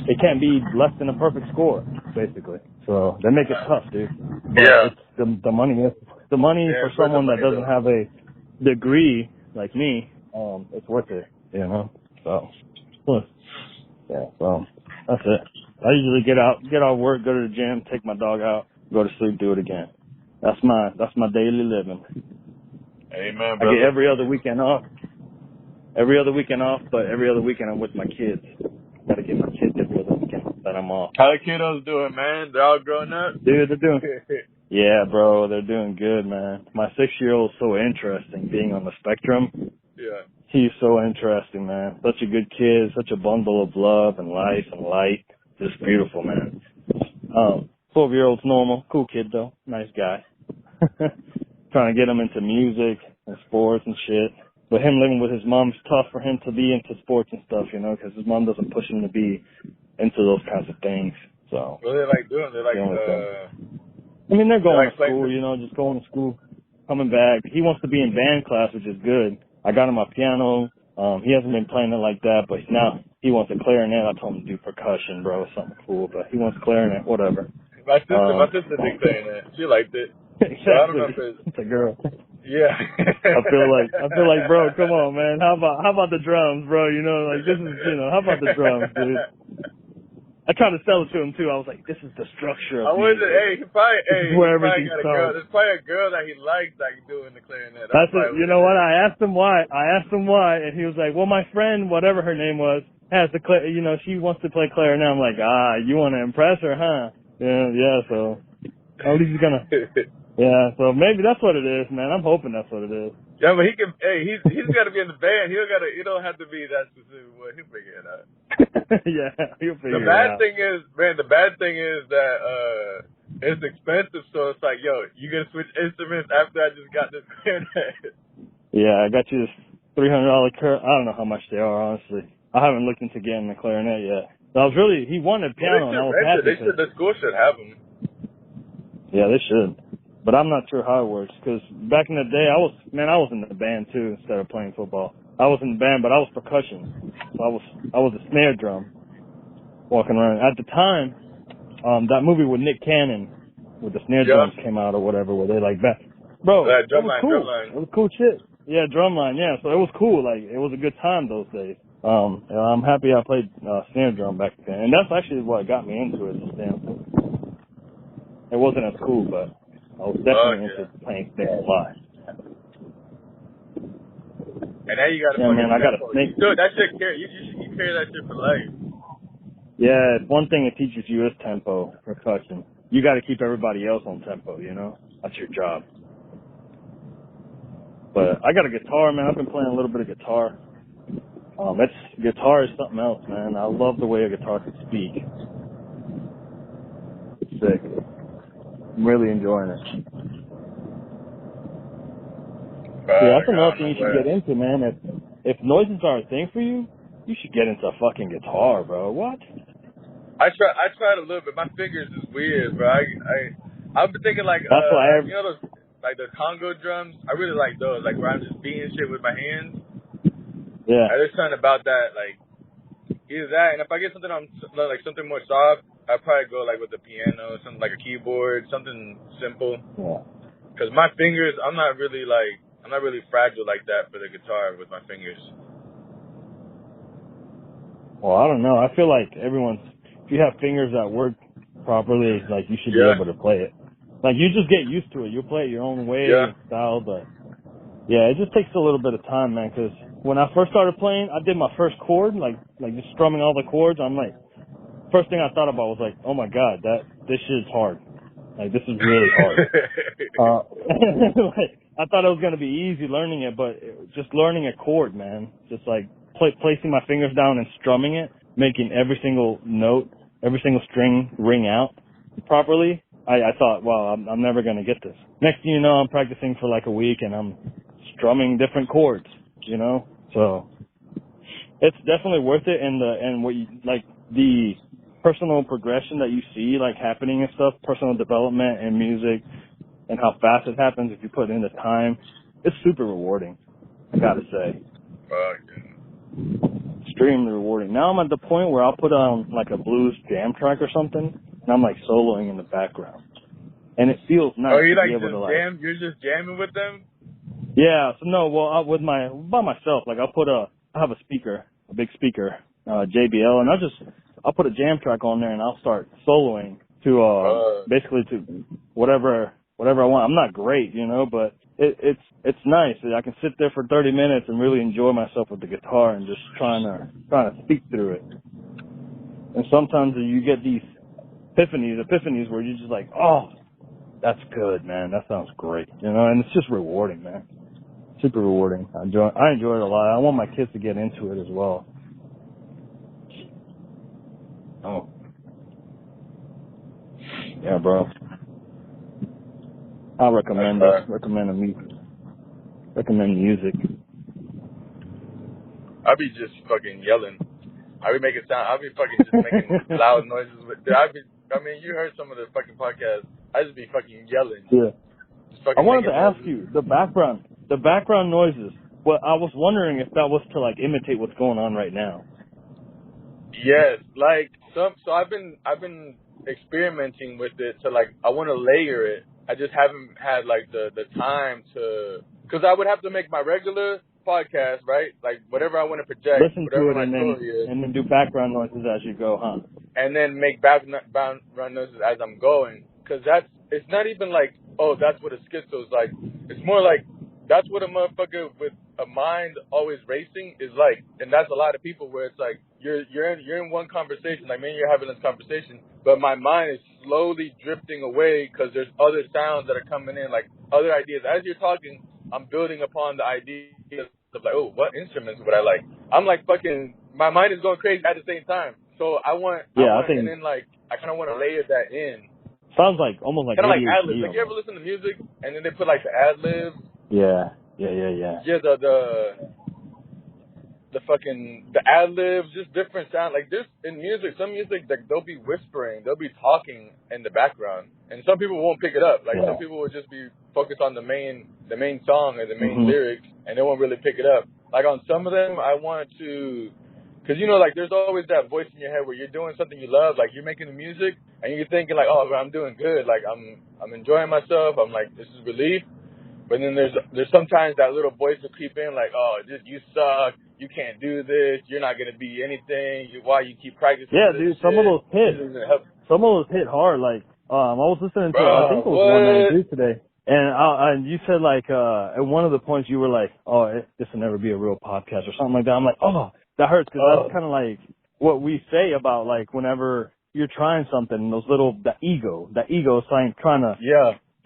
it can't be less than a perfect score, basically. So they make it tough, dude. But it's the money for someone that doesn't have a degree like me, it's worth it, you know. So yeah, so that's it. I usually get out of work, go to the gym, take my dog out, go to sleep, do it again. That's my daily living. Amen, I brother. get every other weekend off, but every other weekend I'm with my kids. Gotta get my kids every other weekend that I'm off. How the kiddos doing, man? They're all grown up? Dude, they're doing yeah, bro, they're doing good, man. My 6-year-old's so interesting, being on the spectrum. Yeah. He's so interesting, man. Such a good kid, such a bundle of love and life and light. Just beautiful, man. 12-year-old's normal. Cool kid, though. Nice guy. Trying to get him into music and sports and shit. But him living with his mom, it's tough for him to be into sports and stuff, you know, because his mom doesn't push him to be into those kinds of things. So. What do they like doing? They're like, I mean, they're going like to school, you know, just going to school, coming back. He wants to be in band class, which is good. I got him a piano. He hasn't been playing it like that, but now he wants a clarinet. I told him to do percussion, bro, something cool, but he wants clarinet, whatever. My sister did clarinet. She liked it. Exactly. So I don't know if it's a girl. Yeah. I feel like, bro, come on, man. How about the drums, bro? You know, like this is, you know, how about the drums, dude? I tried to sell it to him too. I was like, this is the structure of music. He probably got a girl. There's probably a girl that he likes like doing the clarinet. That's it. You know what? I asked him why, and he was like, well, my friend, whatever her name was, has the you know, she wants to play clarinet. I'm like, you want to impress her, huh? Yeah. So at least he's gonna. Yeah, so maybe that's what it is, man. I'm hoping that's what it is. Yeah, but he can. Hey, he's got to be in the band. He don't have to be that specific. Well, he'll figure it out. Yeah, he'll figure it The out. bad thing is that it's expensive. So it's like, yo, you gonna switch instruments after I just got this clarinet? Yeah, I got you this $300 I don't know how much they are, honestly. I haven't looked into getting the clarinet yet. So he wanted piano, and I was happy. The school should have them. Yeah, they should. But I'm not sure how it works, because back in the day, I was in the band too instead of playing football. I was in the band, but I was percussion. So I was a snare drum walking around. At the time, that movie with Nick Cannon, with the snare drums came out or whatever, where they like that. Bro, it was cool. Drumline. It was cool shit. Yeah, drumline, yeah. So it was cool. Like, it was a good time those days. I'm happy I played snare drum back then. And that's actually what got me into it, the stand. It wasn't as cool, but I was definitely into playing snare a lot. And now you got to I got a snake. Dude, that shit, you carry that shit for life. Yeah, one thing it teaches you is tempo, percussion. You got to keep everybody else on tempo, you know? That's your job. But I got a guitar, man. I've been playing a little bit of guitar. Guitar is something else, man. I love the way a guitar can speak. It's sick. I'm really enjoying it. Yeah, that's another thing you should get into, man. If noises are a thing for you, you should get into a fucking guitar, bro. What? I tried a little bit. My fingers is weird, bro. I've been thinking like that's why you know those like the Congo drums. I really like those, like where I'm just beating shit with my hands. Yeah. There's something about that, like Either that, and if I get something on like something more soft, I'd probably go like with the piano, something like a keyboard, something simple. Yeah. Because my fingers, I'm not really fragile like that for the guitar with my fingers. Well, I don't know. I feel like if you have fingers that work properly, like you should be able to play it. Like you just get used to it. You'll play it your own way, style, but yeah, it just takes a little bit of time, man. Because when I first started playing, I did my first chord, like just strumming all the chords. I'm like, first thing I thought about was like, oh my god, this shit's hard. Like this is really hard. Like, I thought it was gonna be easy learning it, but just learning a chord, man, just like placing my fingers down and strumming it, making every single note, every single string ring out properly. I thought, wow, I'm never gonna get this. Next thing you know, I'm practicing for like a week and I'm strumming different chords, you know? So it's definitely worth it, and what you like, the personal progression that you see like happening and stuff, personal development in music and how fast it happens if you put in the time, it's super rewarding, I gotta say. Extremely rewarding. Now I'm at the point where I'll put on like a blues jam track or something and I'm like soloing in the background. And it feels nice you to like be able just to like jam? You're just jamming with them? Yeah, so no, well, by myself, like I have a speaker, a big speaker, JBL, and I'll put a jam track on there and I'll start soloing to, basically to whatever I want. I'm not great, you know, but it's nice. I can sit there for 30 minutes and really enjoy myself with the guitar and just trying to speak through it. And sometimes you get these epiphanies where you're just like, oh, that's good, man. That sounds great, you know, and it's just rewarding, man. Super rewarding. I enjoy it a lot. I want my kids to get into it as well. Oh. Yeah, bro. I recommend music. I'll be just fucking yelling. I'll be fucking just making loud noises. You heard some of the fucking podcasts. I just be fucking yelling. Yeah. I wanted to ask noises. you, the background noises. Well, I was wondering if that was to like imitate what's going on right now. Yes, like so I've been experimenting with it to like I want to layer it. I just haven't had like the time to, because I would have to make my regular podcast, right? Like whatever I want to project, listen to it and then do background noises as you go, huh? And then make background noises as I'm going, because it's not even like, oh, that's what a schizo is like. It's more like that's what a motherfucker with a mind always racing is like, and that's a lot of people where it's like you're in one conversation, like me and you're having this conversation, but my mind is slowly drifting away because there's other sounds that are coming in, like other ideas. As you're talking, I'm building upon the ideas of like, oh, what instruments would I like? I'm like fucking, my mind is going crazy at the same time. So I think, and then like I kind of want to layer that in. Sounds like almost like kind of like ad libs. Like you ever listen to music and then they put like the ad libs? Yeah. Yeah, the ad libs, just different sound. Like this in music, some music like they'll be whispering, they'll be talking in the background, and some people won't pick it up. Like some people will just be focused on the main song or the main lyrics, and they won't really pick it up. Like on some of them, I want to. Because, you know, like, there's always that voice in your head where you're doing something you love, like, you're making the music, and you're thinking, like, oh, I'm doing good, like, I'm enjoying myself, I'm like, this is relief, but then there's sometimes that little voice will creep in, like, oh, you suck, you can't do this, you're not going to be anything, why you keep practicing Yeah, this dude, shit? some of those hit hard, like, I was listening to, I think it was one that I did today, and you said, like, at one of the points you were like, oh, this will never be a real podcast or something like that. I'm like, oh, that hurts, because that's kind of like what we say about, like, whenever you're trying something, the ego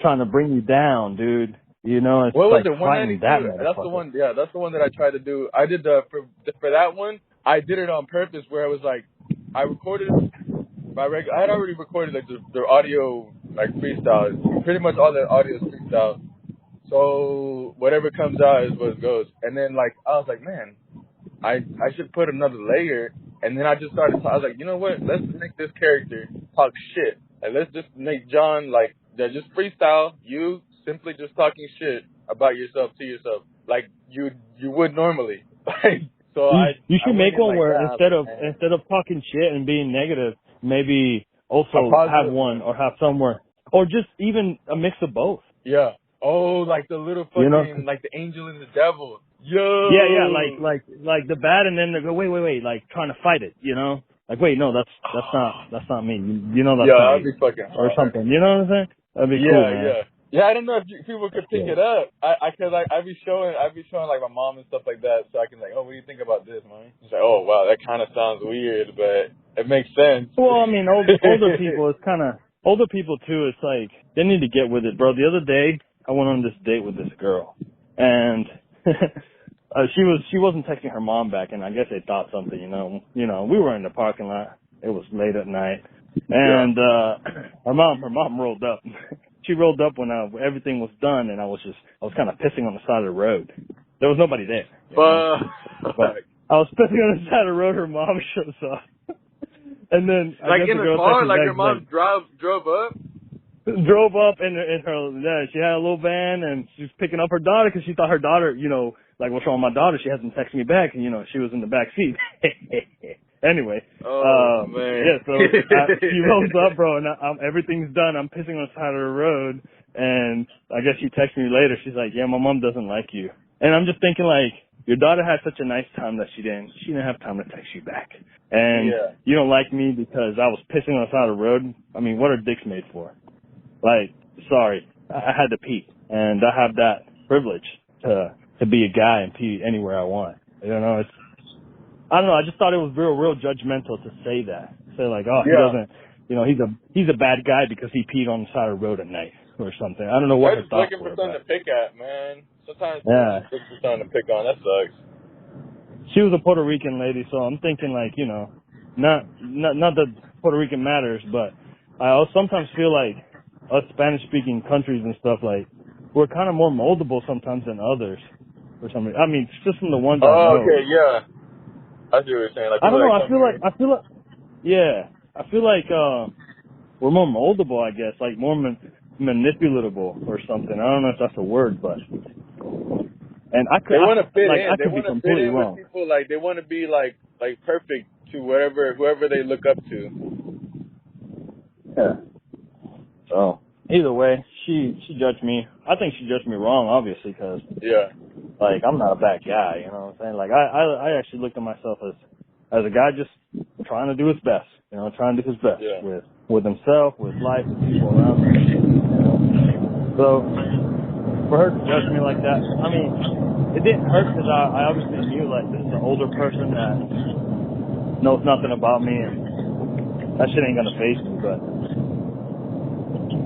trying to bring you down, dude. You know, it's what like was it, 192? That's the one. Yeah, that's the one that I tried to do. I did for that one. I did it on purpose, where I was like, I recorded I had already recorded like the audio like freestyle. Pretty much all the audio is freestyle. So whatever comes out is what goes. And then like I was like, man, I should put another layer. And then I just started. I was like, you know what? Let's make this character talk shit. Like let's just make John like just freestyle. You simply just talking shit about yourself to yourself, like you would normally. So you should make one like where that, instead of talking shit and being negative, maybe also have one or have somewhere, or just even a mix of both. Yeah. Oh, like the little fucking, like the angel and the devil. Yo. Yeah, like the bad, and then they go, wait, like trying to fight it, you know? Like, wait, no, that's not me. You know that's not that'd me. be fucking hard. Or something. You know what I'm saying? That'd be cool, man. Yeah, I don't know if people could pick it up. Cause I'd be showing like my mom and stuff like that, so I can like, oh, what do you think about this, mommy? She's like, oh wow, that kind of sounds weird, but it makes sense. Well, I mean, older people, older people too. It's like they need to get with it, bro. The other day, I went on this date with this girl, and she wasn't texting her mom back, and I guess they thought something, you know. We were in the parking lot. It was late at night, and her mom rolled up. She rolled up when everything was done, and I was kind of pissing on the side of the road. There was nobody there. But I was pissing on the side of the road. Her mom shows up, and then like in the car, like her mom drove up. Drove up in her, she had a little van, and she was picking up her daughter because she thought her daughter, like, what's wrong with my daughter? She hasn't texted me back, and, she was in the back seat. Anyway. Oh, man. Yeah, so she rolls up, bro, and everything's done. I'm pissing on the side of the road, and I guess she texted me later. She's like, yeah, my mom doesn't like you. And I'm just thinking, like, your daughter had such a nice time that she didn't have time to text you back. And you don't like me because I was pissing on the side of the road? I mean, what are dicks made for? Like, sorry, I had to pee, and I have that privilege to be a guy and pee anywhere I want. I don't know. I just thought it was real judgmental to say that. Say like, oh, he doesn't, he's a bad guy because he peed on the side of the road at night or something. I don't know what her thoughts were. Looking for something to pick at, man. Sometimes yeah, it's just something to pick on. That sucks. She was a Puerto Rican lady, so I'm thinking like, not that Puerto Rican matters, but I also sometimes feel like us Spanish-speaking countries and stuff, like, we're kind of more moldable sometimes than others for some reason. I mean, just from the ones I know. Okay, yeah. I see what you're saying. Like, I don't know. I feel like we're more moldable, I guess, like more manipulatable or something. I don't know if that's a word, but and they want to fit in. I they could be completely wrong. With people, like they want to be like perfect to whoever they look up to. Yeah. So either way, she judged me. I think she judged me wrong, obviously, because like I'm not a bad guy. You know what I'm saying? Like I actually looked at myself as a guy just trying to do his best. Trying to do his best with himself, with life, with people around him. So for her to judge me like that, I mean, it didn't hurt because I obviously knew like this is an older person that knows nothing about me, and that shit ain't gonna faze me. But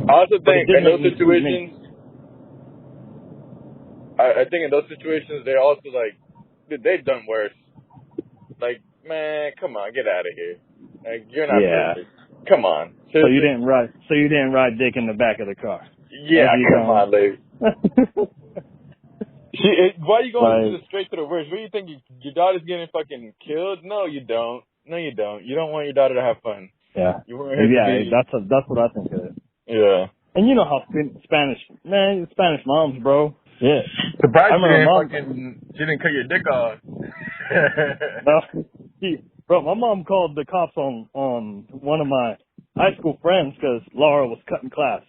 I also think in those situations, I think in those situations, they also like, dude, they've done worse. Like, man, come on, get out of here. Like, you're not perfect. Come on. Seriously. So you didn't ride dick in the back of the car. Yeah, come on, lady. Why are you going straight to the worst? What do you think? Your daughter's getting fucking killed? No, you don't. You don't want your daughter to have fun. Yeah. That's what I think of it. Yeah. And you know how Spanish moms, bro. Yeah. Surprised she didn't cut your dick off. No, bro, my mom called the cops on one of my high school friends because Laura was cutting class.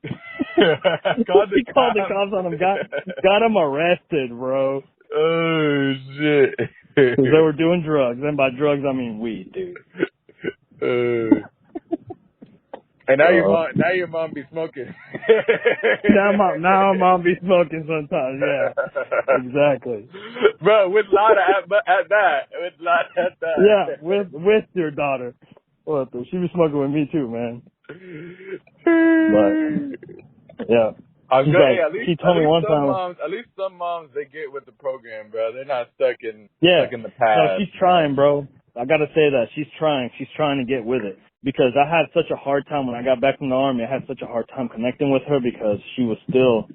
She called the cops on him, got him arrested, bro. Oh, shit. Because they were doing drugs. And by drugs, I mean weed, dude. And now your mom be smoking. now mom be smoking sometimes, yeah. Exactly. Bro, with Lotta at that. Yeah, with your daughter. Well, she be smoking with me too, man. But yeah. She told me one time. At least some moms, they get with the program, bro. They're not stuck in the past. No, she's trying, bro. I gotta say that. She's trying. She's trying to get with it. Because I had such a hard time when I got back from the Army. I had such a hard time connecting with her because she was still,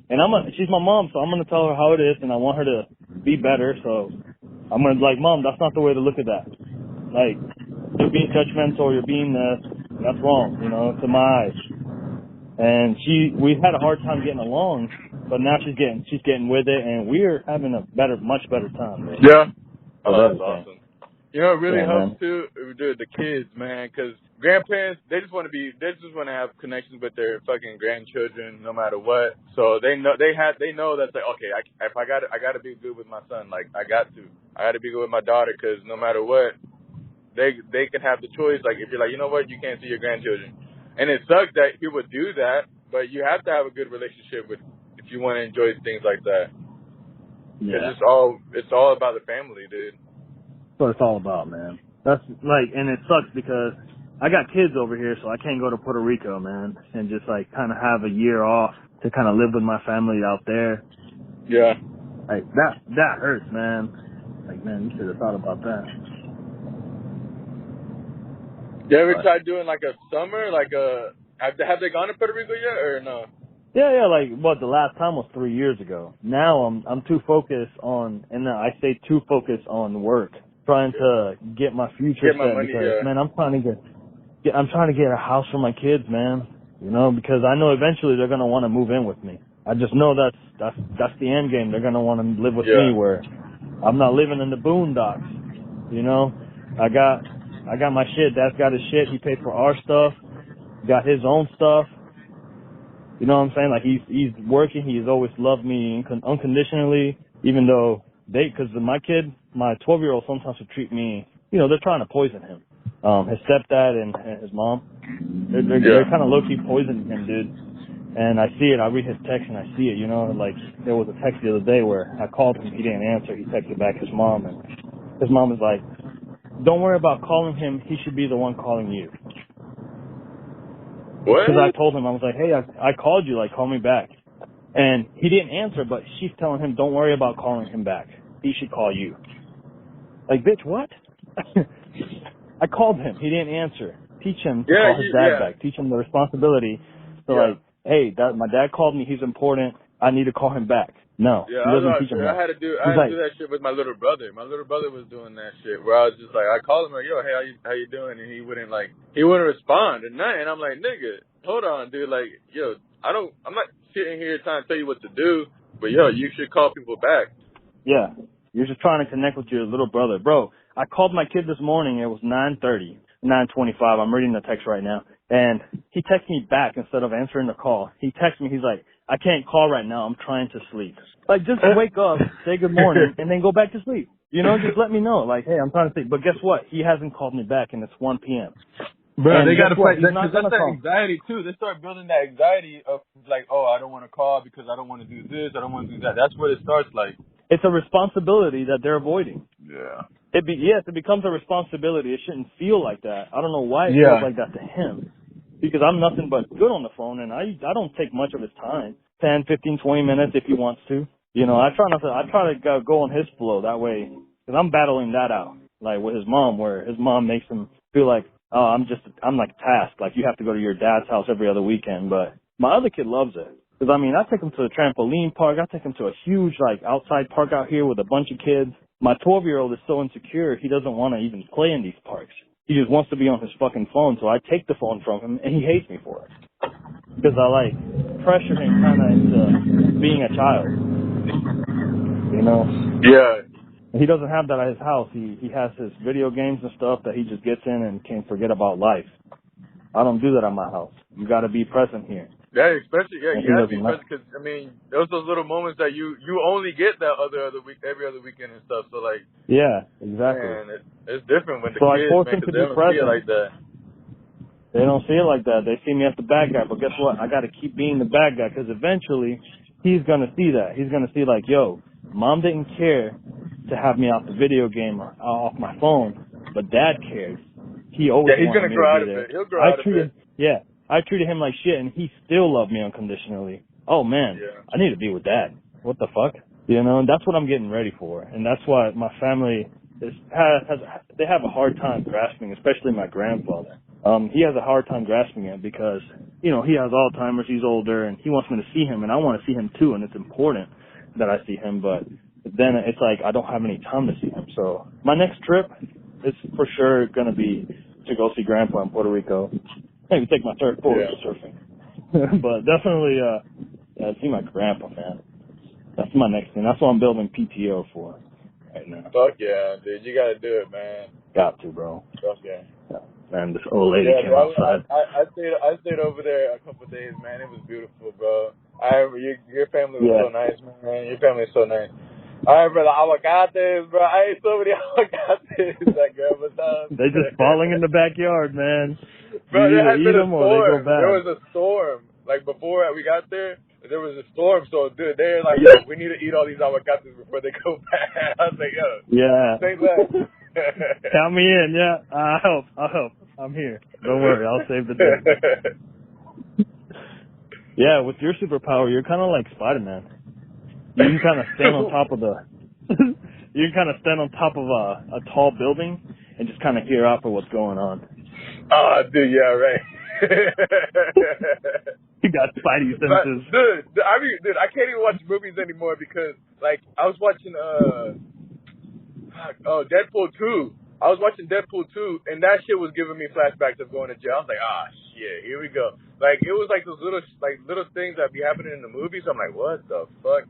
and she's my mom, so I'm going to tell her how it is, and I want her to be better. So I'm going to be like, Mom, that's not the way to look at that. Like, you're being judgmental, you're being that's wrong, to my eyes. And we had a hard time getting along, but now she's getting with it, and we're having a much better time. Man. Yeah. So Oh, that's that's awesome. You know, it really helps too, dude, the kids, man, because grandparents, they just want to have connections with their fucking grandchildren, no matter what. So they know that's like, okay, I got to be good with my son, like I got to be good with my daughter, because no matter what, they can have the choice. Like if you're like, you know what, you can't see your grandchildren, and it sucks that he would do that, but you have to have a good relationship with if you want to enjoy things like that. Yeah, it's all about the family, dude. That's what it's all about, man. That's like, and it sucks because I got kids over here, so I can't go to Puerto Rico, man, and just like kind of have a year off to kind of live with my family out there. Yeah. Like that hurts, man. Like, man, you should have thought about that. You ever tried doing like a summer, have they gone to Puerto Rico yet or no? Yeah, like the last time was 3 years ago. Now I'm too focused on, and I say too focused on work, trying to get my future Get my set money, because, yeah. man, I'm trying to get a house for my kids, man. You know, because I know eventually they're gonna want to move in with me. I just know that's the end game. They're gonna want to live with me, where I'm not living in the boondocks. You know, I got my shit. Dad's got his shit. He paid for our stuff. Got his own stuff. You know what I'm saying? Like he's working. He's always loved me unconditionally, even though because my 12-year-old sometimes would treat me, you know, they're trying to poison him. His stepdad and his mom, they're kind of low-key poisoning him, dude. And I see it. I read his text and I see it, you know, like there was a text the other day where I called him. He didn't answer. He texted back his mom, and his mom was like, don't worry about calling him. He should be the one calling you. What? Because I told him, I was like, hey, I called you, like, call me back. And he didn't answer, but she's telling him, don't worry about calling him back. He should call you. Like, bitch, what? I called him. He didn't answer. Teach him to call his dad back. Teach him the responsibility. So, like, hey, my dad called me. He's important. I need to call him back. No. Yeah, he doesn't teach him that. I had to do that shit with my little brother. My little brother was doing that shit where I was just like, I called him like, yo, hey, how you doing? And he wouldn't respond or nothing. And I'm like, nigga, hold on, dude. Like, yo, I'm not sitting here trying to tell you what to do, but yo, you should call people back. Yeah. You're just trying to connect with your little brother. Bro, I called my kid this morning. It was 9:30, 9:25. I'm reading the text right now. And he texted me back instead of answering the call. He texted me, he's like, I can't call right now. I'm trying to sleep. Like, just wake up, say good morning, and then go back to sleep. You know, just let me know. Like, hey, I'm trying to sleep. But guess what? He hasn't called me back, and it's 1 p.m. Bro, they got to fight. That's that anxiety, too. They start building that anxiety of, like, oh, I don't want to call because I don't want to do this. I don't want to do that. That's what it starts like. It's a responsibility that they're avoiding. Yeah. Yes, it becomes a responsibility. It shouldn't feel like that. I don't know why it feels like that to him. Because I'm nothing but good on the phone, and I don't take much of his time. 10, 15, 20 minutes if he wants to. You know, I try to go on his flow that way, because I'm battling that out, like with his mom, where his mom makes him feel like, oh, I'm like tasked, like you have to go to your dad's house every other weekend. But my other kid loves it. Because, I mean, I take him to the trampoline park. I take him to a huge, like, outside park out here with a bunch of kids. My 12-year-old is so insecure, he doesn't want to even play in these parks. He just wants to be on his fucking phone, so I take the phone from him, and he hates me for it. Because I, like, pressure him kind of into being a child. You know? Yeah. He doesn't have that at his house. He has his video games and stuff that he just gets in and can't forget about life. I don't do that at my house. You got to be present here. Yeah, especially, you have to be present because, I mean, those little moments that you only get that every other weekend and stuff. So, like, yeah, exactly. Man, it's different when the so kids, I force man, him to they be don't present. see it like that. They don't see it like that. They see me as the bad guy. But guess what? I got to keep being the bad guy because eventually he's going to see that. He's going to see, like, yo, mom didn't care to have me off the video game or off my phone, but dad cared. He always he's wanted me to be there. He's going to grow out of it. He'll grow out of it. Yeah. I treated him like shit, and he still loved me unconditionally. Oh, man, I need to be with dad. What the fuck? You know, and that's what I'm getting ready for. And that's why my family they have a hard time grasping, especially my grandfather. He has a hard time grasping it because, you know, he has Alzheimer's, he's older, and he wants me to see him, and I want to see him too, and it's important that I see him, but then it's like I don't have any time to see him. So my next trip is for sure going to be to go see Grandpa in Puerto Rico. Maybe take my surfboard surfing. But definitely, see my grandpa, man. That's my next thing. That's what I'm building PTO for. right now. Fuck yeah, dude. You gotta do it, man. Got to, bro. Fuck yeah. Man, this old lady Yeah, came bro, outside. I stayed over there a couple of days, man. It was beautiful, bro. I remember your family was so nice, man. Your family is so nice. I remember the avocados, bro. I ate so many avocados that grandma's house. They just falling in the backyard, man. Bro, You there had either eat been a them or they go storm. bad. There was a storm. Like, before we got there, there was a storm. So, dude, they're like, yo, we need to eat all these avocados before they go bad. I was like, yo. Yeah. Say that. Count me in, yeah. I'll help. I'm here. Don't worry, I'll save the day. Yeah, with your superpower, you're kind of like Spider-Man. You can kind of stand on top of you can kind of stand on top of a tall building and just kind of hear out for what's going on. Oh, dude, yeah, right. You got spidey senses. Dude, I can't even watch movies anymore because, like, I was watching, Deadpool 2. I was watching Deadpool 2, and that shit was giving me flashbacks of going to jail. I was like, shit, here we go. Like, it was like those little things that be happening in the movies. I'm like, what the fuck?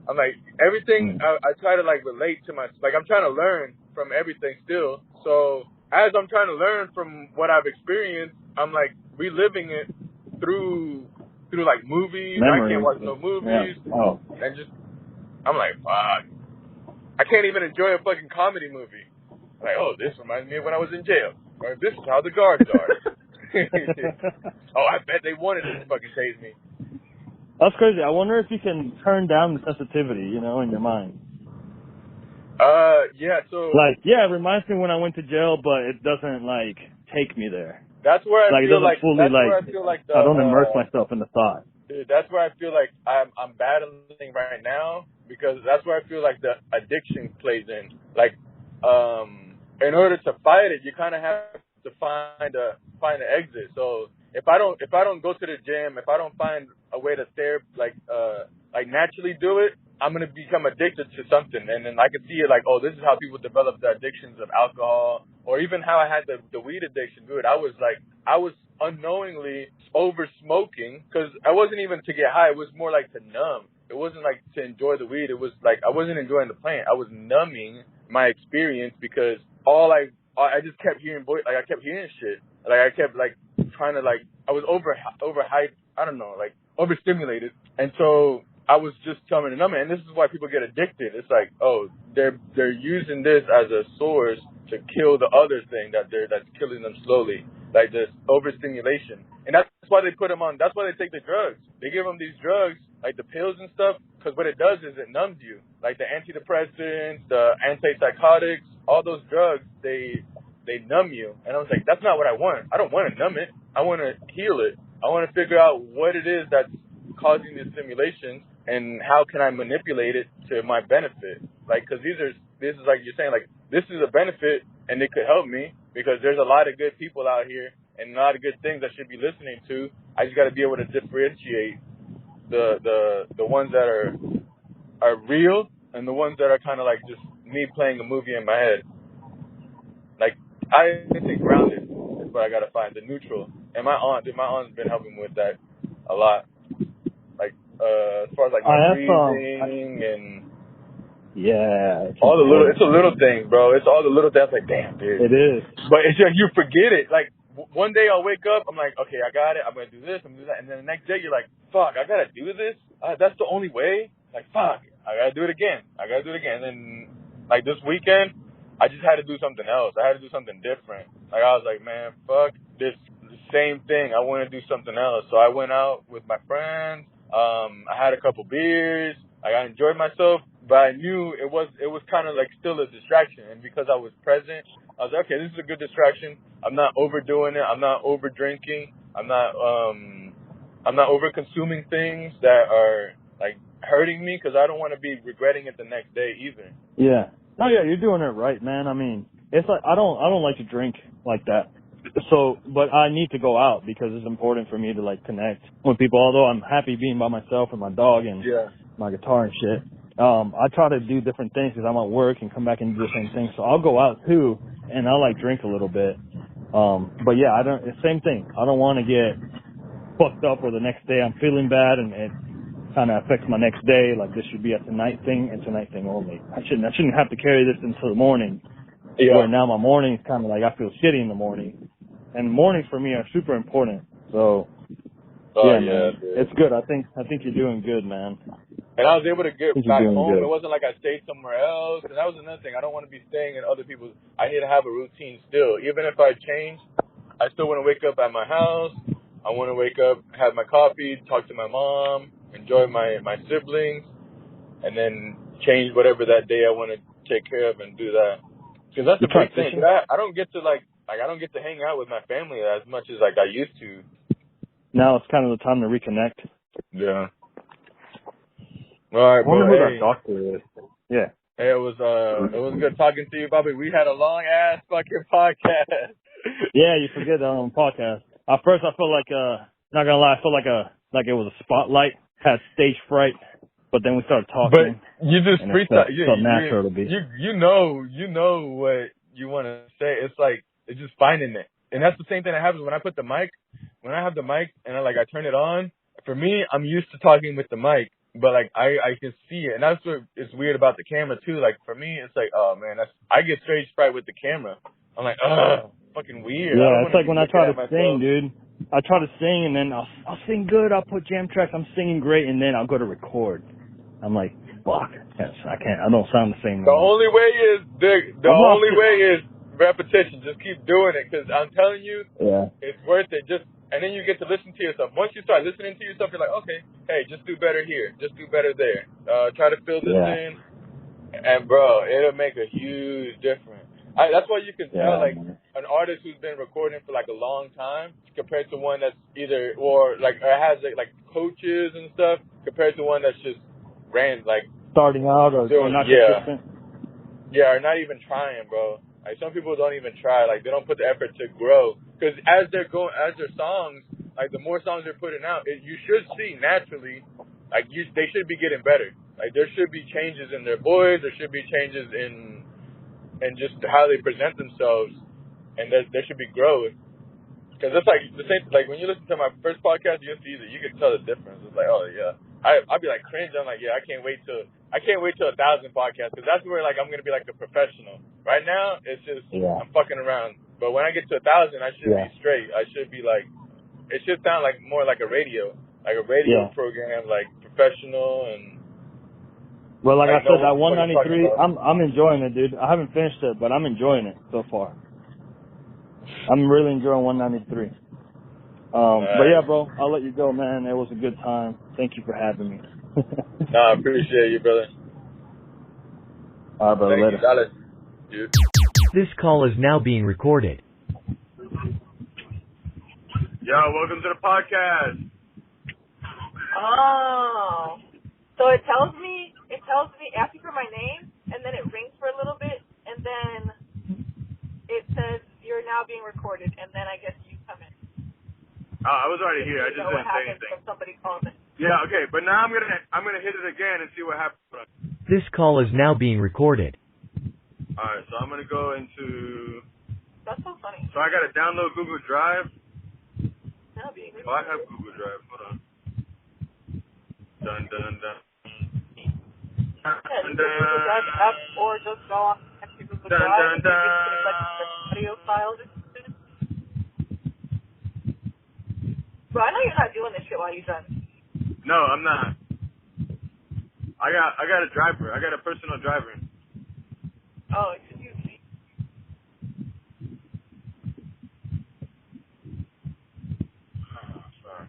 I'm like, everything, I try to, like, relate to I'm trying to learn from everything still. So, as I'm trying to learn from what I've experienced, I'm, like, reliving it through like, movies. Memories. I can't watch no movies. Yeah. Oh. And just, I'm like, fuck. I can't even enjoy a fucking comedy movie. Like, oh, this reminds me of when I was in jail. Or this is how the guards are. Oh, I bet they wanted to fucking tase me. That's crazy. I wonder if you can turn down the sensitivity, in your mind. Yeah, so... Like, yeah, it reminds me when I went to jail, but it doesn't, like, take me there. That's where I feel like... Fully, I don't immerse myself in the thought. Dude, that's where I feel like I'm battling right now, because that's where I feel like the addiction plays in. Like, in order to fight it, you kind of have to find an exit. So if I don't go to the gym, if I don't find a way to naturally do it, I'm gonna become addicted to something. And then I can see it like, oh, this is how people develop the addictions of alcohol, or even how I had the weed addiction. Dude, I was unknowingly over smoking, because I wasn't even to get high. It was more like to numb. It wasn't like to enjoy the weed. It was like I wasn't enjoying the plant. I was numbing my experience, because I just kept hearing I kept hearing shit. Like I kept like trying to I was overhyped. I don't know, like overstimulated. And so I was just telling the number, and this is why people get addicted. It's like, oh, they're using this as a source to kill the other thing that's killing them slowly, like this overstimulation. And that's why they put them on. That's why they take the drugs. They give them these drugs, like the pills and stuff, because what it does is it numbs you. Like the antidepressants, the antipsychotics, all those drugs, they numb you. And I was like, that's not what I want. I don't want to numb it. I want to heal it. I want to figure out what it is that's causing the stimulation, and how can I manipulate it to my benefit. Like, because this is like you're saying, like, this is a benefit, and it could help me, because there's a lot of good people out here and a lot of good things I should be listening to. I just got to be able to differentiate the ones that are real and the ones that are kind of like just me playing a movie in my head. Like, I think grounded is what I got to find, the neutral. And my aunt's been helping me with that a lot. Like, as far as like my breathing and yeah, all the little, it's the little things, bro. It's all the little things. Like, damn, dude. It is. But it's just, you forget it. Like, one day I'll wake up, I'm like, okay, I got it. I'm going to do this, I'm going to do that. And then the next day you're like, fuck, I got to do this? That's the only way? Like, fuck, I got to do it again. And then, like, this weekend, I just had to do something else. I had to do something different. Like, I was like, man, fuck this same thing. I want to do something else. So I went out with my friends. I had a couple beers. I enjoyed myself, but I knew it was kind of like still a distraction. And because I was present, I was like, okay, this is a good distraction. I'm not overdoing it. I'm not over drinking. I'm not over consuming things that are like hurting me, because I don't want to be regretting it the next day either. Yeah. Oh yeah, you're doing it right, man. I mean, it's like I don't like to drink like that. So, but I need to go out because it's important for me to like connect with people. Although I'm happy being by myself with my dog and my guitar and shit. I try to do different things because I'm at work and come back and do the same thing. So I'll go out too, and I'll like drink a little bit. But yeah, it's the same thing. I don't want to get fucked up or the next day I'm feeling bad and kind of affects my next day. Like, this should be a tonight thing and tonight thing only. I shouldn't have to carry this into the morning. Yeah. Where now my morning is kind of like, I feel shitty in the morning. And mornings for me are super important. So, man, dude. it's good. I think you're doing good, man. And I was able to get back home. Good. It wasn't like I stayed somewhere else. And that was another thing. I don't want to be staying in other people's. I need to have a routine still. Even if I change, I still want to wake up at my house. I want to wake up, have my coffee, talk to my mom, enjoy my siblings, and then change whatever that day I want to take care of and do that. Because that's the big thing. I don't get to I don't get to hang out with my family as much as like I used to. Now it's kind of the time to reconnect. Yeah. All right, I wonder bro. who that doctor is. Yeah. Hey, it was good talking to you, Bobby. We had a long ass fucking podcast. Yeah, you forget the podcast. At first, I felt like not gonna lie, I felt like it was a spotlight. Had stage fright, but then we started talking. But you just freestyle. It felt natural to be. You know what you want to say. It's like it's just finding it, and that's the same thing that happens when I put the mic. When I have the mic and I turn it on. For me, I'm used to talking with the mic. But like I can see it, and that's what is weird about the camera too. Like for me, it's like, oh man, I get stage fright with the camera. I'm like, fucking weird. Yeah, it's like when I try to sing, dude. I try to sing and then I'll sing good. I'll put jam tracks. I'm singing great, and then I'll go to record. I'm like, fuck, I can't. I don't sound the same. The only way is repetition. Just keep doing it, because I'm telling you, it's worth it. And then you get to listen to yourself. Once you start listening to yourself, you're like, okay, hey, just do better here. Just do better there. Try to fill this in. And, bro, it'll make a huge difference. That's why you can tell, like, an artist who's been recording for, like, a long time compared to one that's either, or, like, has, like, coaches and stuff, compared to one that's just starting out or not consistent. Yeah, or not even trying, bro. Like, some people don't even try. Like, they don't put the effort to grow. Because as their songs, like, the more songs they're putting out, you should see naturally, like, they should be getting better. Like, there should be changes in their voice. There should be changes in just how they present themselves. And there should be growth. Because it's like the same, like, when you listen to my first podcast, you can tell the difference. It's like, oh, yeah. I'd be like cringe. I'm like, yeah, I can't wait till 1,000 podcasts, because that's where like I'm gonna be like a professional. Right now, it's just I'm fucking around. But when I get to 1,000, I should be straight. I should be like, it should sound like more like a radio program, like professional and. Well, like I said, that 193, I'm enjoying it, dude. I haven't finished it, but I'm enjoying it so far. I'm really enjoying 193. But yeah, bro, I'll let you go, man. It was a good time. Thank you for having me. No, I appreciate you, brother. All right, brother. Later. Dude. This call is now being recorded. Yo, welcome to the podcast. Oh. So it tells me, asks for my name, and then it rings for a little bit, and then it says, you're now being recorded, and then I guess you come in. I was already here. I just didn't say anything. When somebody calls in. Yeah, okay, but now I'm gonna hit it again and see what happens. This call is now being recorded. All right, so I'm gonna go into. That's so funny. So I gotta download Google Drive. Now being recorded. Oh, I have Google Drive. Hold on. Dun dun dun. Google Drive app, or just go on to Google Drive and you can like audio files. Bro, I know you're not doing this shit while you're done. No, I'm not. I got a driver. I got a personal driver. Oh, excuse me. Oh, sorry.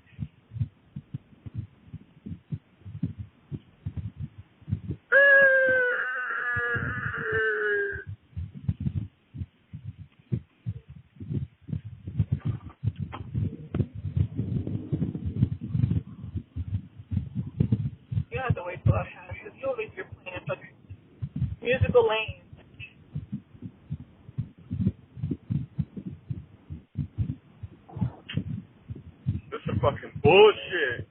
You don't have to wait till that happens. It's usually you're playing such musical lanes. This is fucking bullshit.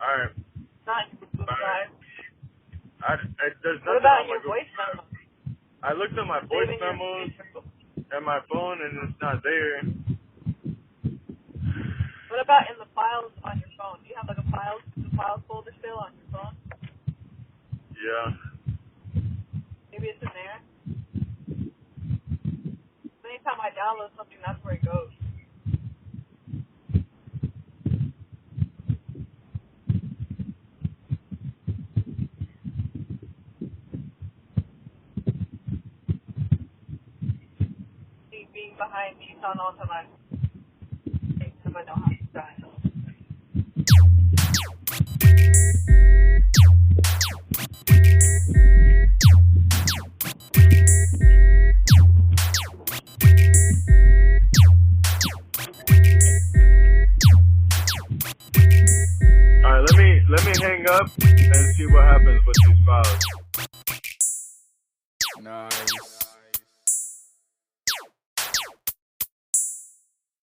Alright. Not Google Drive. There's What nothing about on my your voice memo? I looked at my voice memos and my phone, and it's not there. What about in the files on your phone? Do you have like a files folder still on your phone? Yeah. Maybe it's in there. Anytime I download something, that's where it goes. Being behind me, so no time I know how to drive. Alright, let me hang up and see what happens with these files. Nice.